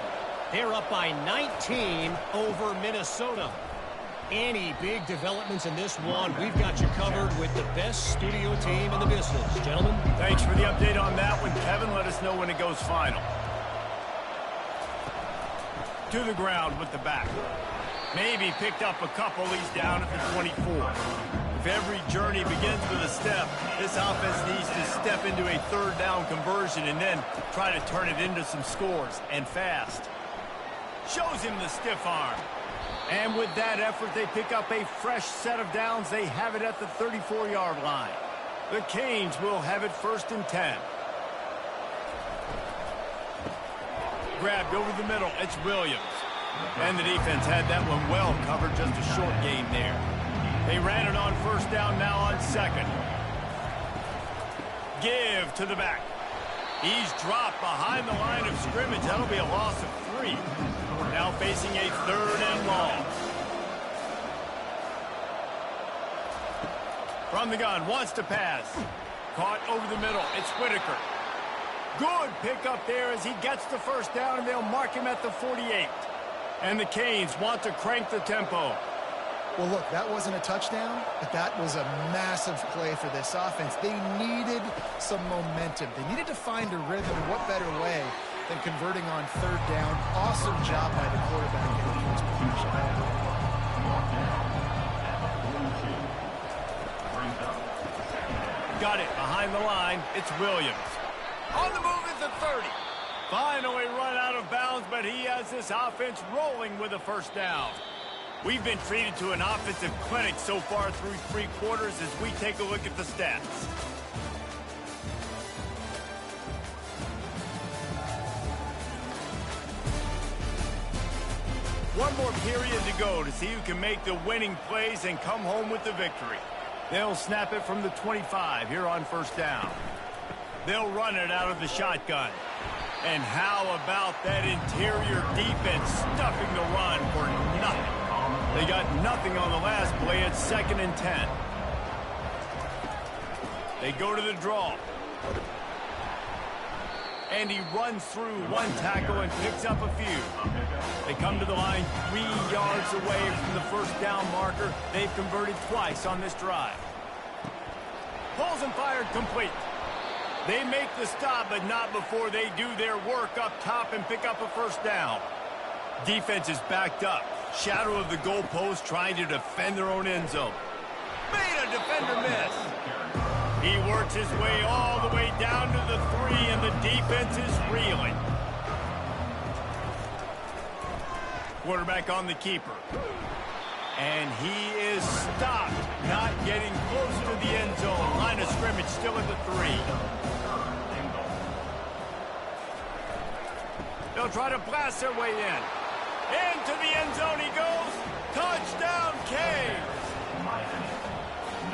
E: They're up by 19 over Minnesota. Any big developments in this one, we've got you covered with the best studio team in the business. Gentlemen.
A: Thanks for the update on that one, Kevin. Let us know when it goes final. To the ground with the back. Maybe picked up a couple. He's down at the 24. If every journey begins with a step, this offense needs to step into a third down conversion and then try to turn it into some scores, and fast. Shows him the stiff arm. And with that effort, they pick up a fresh set of downs. They have it at the 34-yard line. The Canes will have it 1st and 10. Grabbed over the middle. It's Williams. And the defense had that one well covered. Just a short gain there. They ran it on first down, now on second. Give to the back. He's dropped behind the line of scrimmage. That'll be a loss of 3. Now facing a 3rd and long. From the gun, wants to pass. Caught over the middle. It's Whitaker. Good pickup there as he gets the first down, and they'll mark him at the 48. And the Canes want to crank the tempo.
C: Well, look, that wasn't a touchdown, but that was a massive play for this offense. They needed some momentum. They needed to find a rhythm, and what better way than converting on 3rd down. Awesome job by the quarterback in his position.
A: Got it behind the line. It's Williams. On the move at the 30. Finally run out of bounds, but he has this offense rolling with a first down. We've been treated to an offensive clinic so far through 3 quarters as we take a look at the stats. One more period to go to see who can make the winning plays and come home with the victory. They'll snap it from the 25 here on first down. They'll run it out of the shotgun. And how about that interior defense stuffing the run for nothing? They got nothing on the last play. It's 2nd and 10. They go to the draw. And he runs through 1 tackle and picks up a few. They come to the line 3 yards away from the first down marker. They've converted twice on this drive. Pulls and fired complete. They make the stop, but not before they do their work up top and pick up a first down. Defense is backed up. Shadow of the goalpost trying to defend their own end zone. Made a defender miss. He works his way all the way down to the 3, and the defense is reeling. Quarterback on the keeper. And he is stopped, not getting close to the end zone. Line of scrimmage still at the 3. They'll try to blast their way in. Into the end zone he goes. Touchdown, Caves.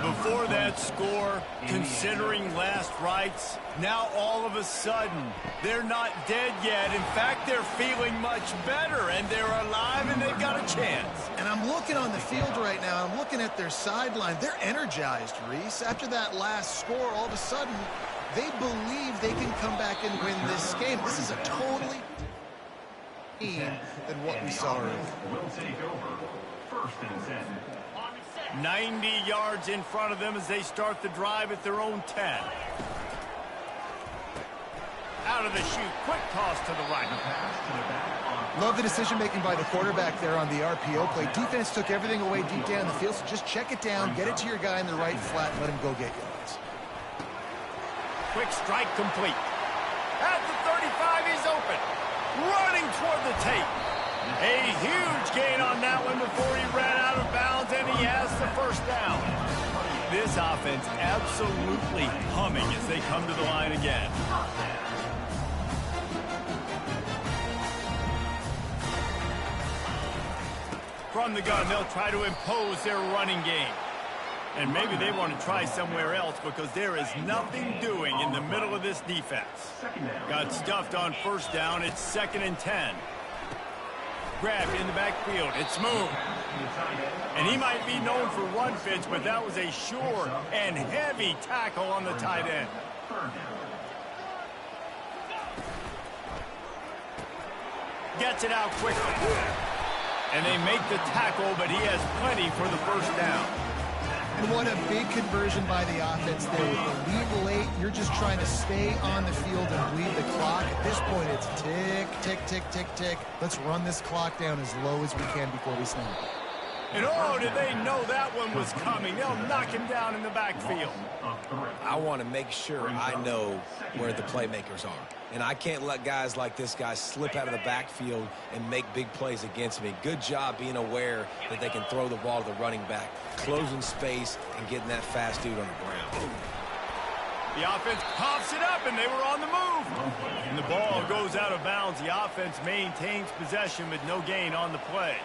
A: Before that score, considering last rites, now all of a sudden, they're not dead yet. In fact, they're feeling much better, and they're alive, and they've got a chance.
C: And I'm looking on the field right now. I'm looking at their sideline. They're energized, Reese. After that last score, all of a sudden, they believe they can come back and win this game. This is a totally than what we saw earlier.
D: Will take over 1st and 10.
A: 90 yards in front of them as they start the drive at their own 10. Out of the chute, quick toss to the right.
C: Love the decision-making by the quarterback there on the RPO play. Defense took everything away deep down the field, so just check it down, get it to your guy in the right flat, and let him go get yards.
A: Quick strike complete. At the 35, he's open. Running toward the tape. A huge gain on that one before he ran out of bounds, and he has the first down. This offense absolutely humming as they come to the line again. From the gun, they'll try to impose their running game. And maybe they want to try somewhere else because there is nothing doing in the middle of this defense. Got stuffed on first down. It's 2nd and 10. Grabbed in the backfield. It's moved. And he might be known for run fits, but that was a sure and heavy tackle on the tight end. Gets it out quickly. And they make the tackle, but he has plenty for the first down.
C: And what a big conversion by the offense there. With the lead late, you're just trying to stay on the field and bleed the clock. At this point, it's tick, tick, tick, tick, tick. Let's run this clock down as low as we can before we snap.
A: And oh, did they know that one was coming. They'll knock him down in the backfield.
B: I want to make sure I know where the playmakers are. And I can't let guys like this guy slip out of the backfield and make big plays against me. Good job being aware that they can throw the ball to the running back, closing space, and getting that fast dude on the ground.
A: The offense pops it up, and they were on the move. And the ball goes out of bounds. The offense maintains possession with no gain on the play.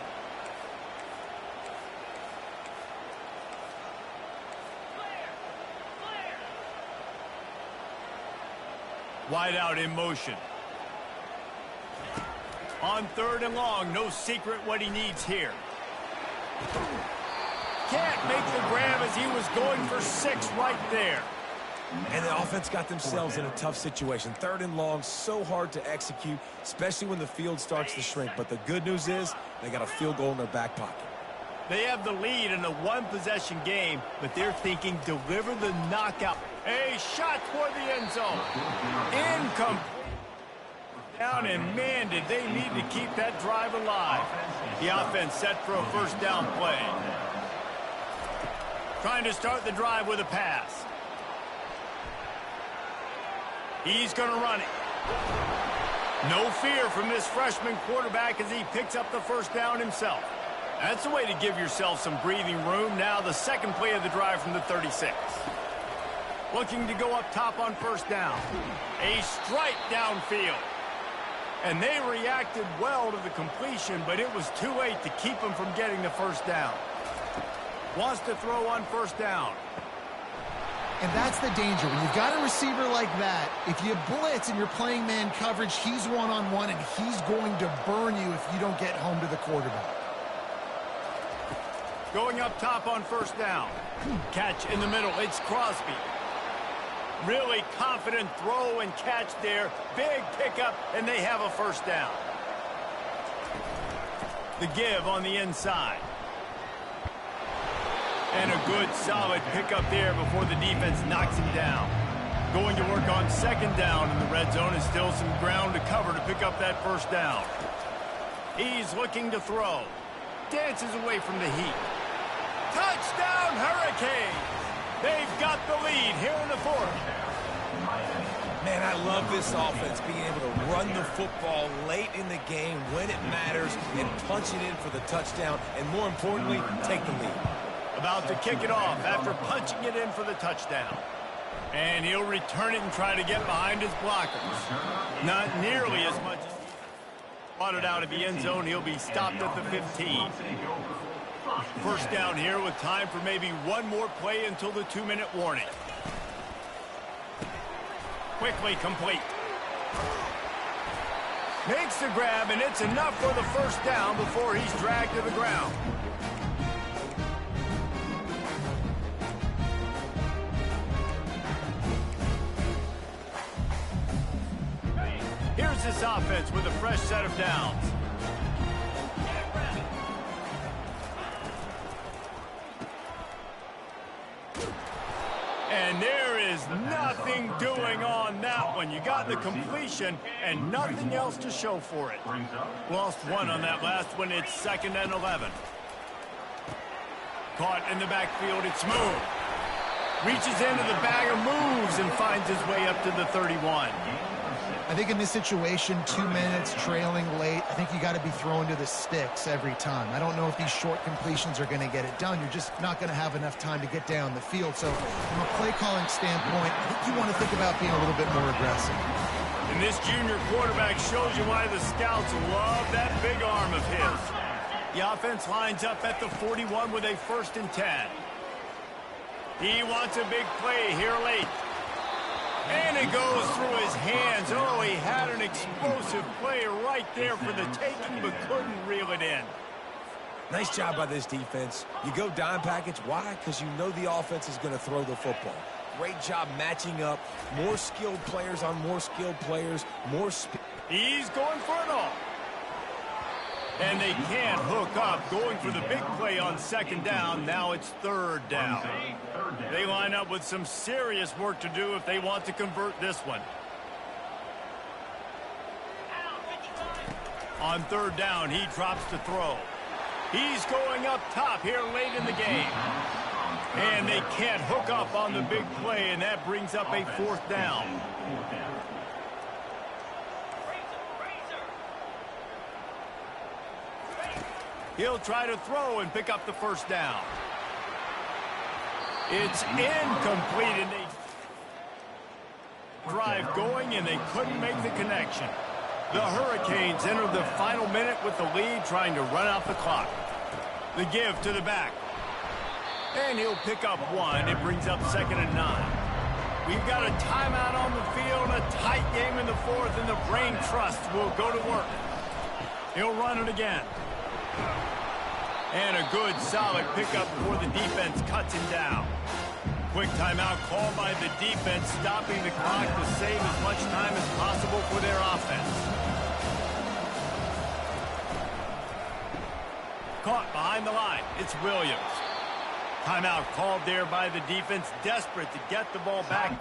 A: Wide out in motion. On 3rd and long, no secret what he needs here. Can't make the grab as he was going for 6 right there.
B: And the offense got themselves in a tough situation. 3rd and long, so hard to execute, especially when the field starts to shrink. But the good news is they got a field goal in their back pocket.
A: They have the lead in a 1-possession game, but they're thinking deliver the knockout. A shot toward the end zone. Incomplete. Down, and man, did they need to keep that drive alive. The offense set for a first down play. Trying to start the drive with a pass. He's going to run it. No fear from this freshman quarterback as he picks up the first down himself. That's a way to give yourself some breathing room. Now the second play of the drive from the 36. Looking to go up top on first down. A strike downfield. And they reacted well to the completion, but it was too late to keep them from getting the first down. Wants to throw on first down.
C: And that's the danger. When you've got a receiver like that, if you blitz and you're playing man coverage, he's one-on-one, and he's going to burn you if you don't get home to the quarterback.
A: Going up top on first down. Catch in the middle. It's Crosby. Really confident throw and catch there. Big pickup, and they have a first down. The give on the inside. And a good, solid pickup there before the defense knocks him down. Going to work on second down in the red zone, and still some ground to cover to pick up that first down. He's looking to throw. Dances away from the heat. Touchdown, Hurricanes! They've got the lead here in the fourth.
B: Man, I love this offense, being able to run the football late in the game when it matters and punch it in for the touchdown, and more importantly, take the lead.
A: About to kick it off after punching it in for the touchdown. And he'll return it and try to get behind his blockers. Not nearly as much as he brought it out of the end zone. He'll be stopped at the 15. First down here with time for maybe one more play until the 2-minute warning. Quickly complete. Makes the grab, and it's enough for the first down before he's dragged to the ground. Here's this offense with a fresh set of downs. And there is nothing doing on that one. You got the completion and nothing else to show for it. Lost one on that last one. It's 2nd and 11. Caught in the backfield. It's Moon. Reaches into the bag of moves and finds his way up to the 31.
C: I think in this situation, 2 minutes, trailing late, I think you got to be throwing to the sticks every time. I don't know if these short completions are going to get it done. You're just not going to have enough time to get down the field. So from a play calling standpoint, I think you want to think about being a little bit more aggressive.
A: And this junior quarterback shows you why the scouts love that big arm of his. The offense lines up at the 41 with a 1st and 10. He wants a big play here late. And it goes through his hands. Oh, he had an explosive play right there for the taking, but couldn't reel it in.
B: Nice job by this defense. You go dime package. Why? Because you know the offense is going to throw the football. Great job matching up. More skilled players on more skilled players. More speed.
A: He's going for it all. And they can't hook up. Going for the big play on 2nd down. Now it's 3rd down. They line up with some serious work to do if they want to convert this one. On 3rd down, he drops to throw. He's going up top here late in the game. And they can't hook up on the big play, and that brings up a 4th down. He'll try to throw and pick up the first down. It's incomplete, and they drive going, and they couldn't make the connection. The Hurricanes enter the final minute with the lead, trying to run out the clock. The give to the back. And he'll pick up one. It brings up 2nd and 9. We've got a timeout on the field, a tight game in the 4th, and the Brain Trust will go to work. He'll run it again. And a good, solid pickup before the defense cuts him down. Quick timeout called by the defense, stopping the clock to save as much time as possible for their offense. Caught behind the line. It's Williams. Timeout called there by the defense, desperate to get the ball back.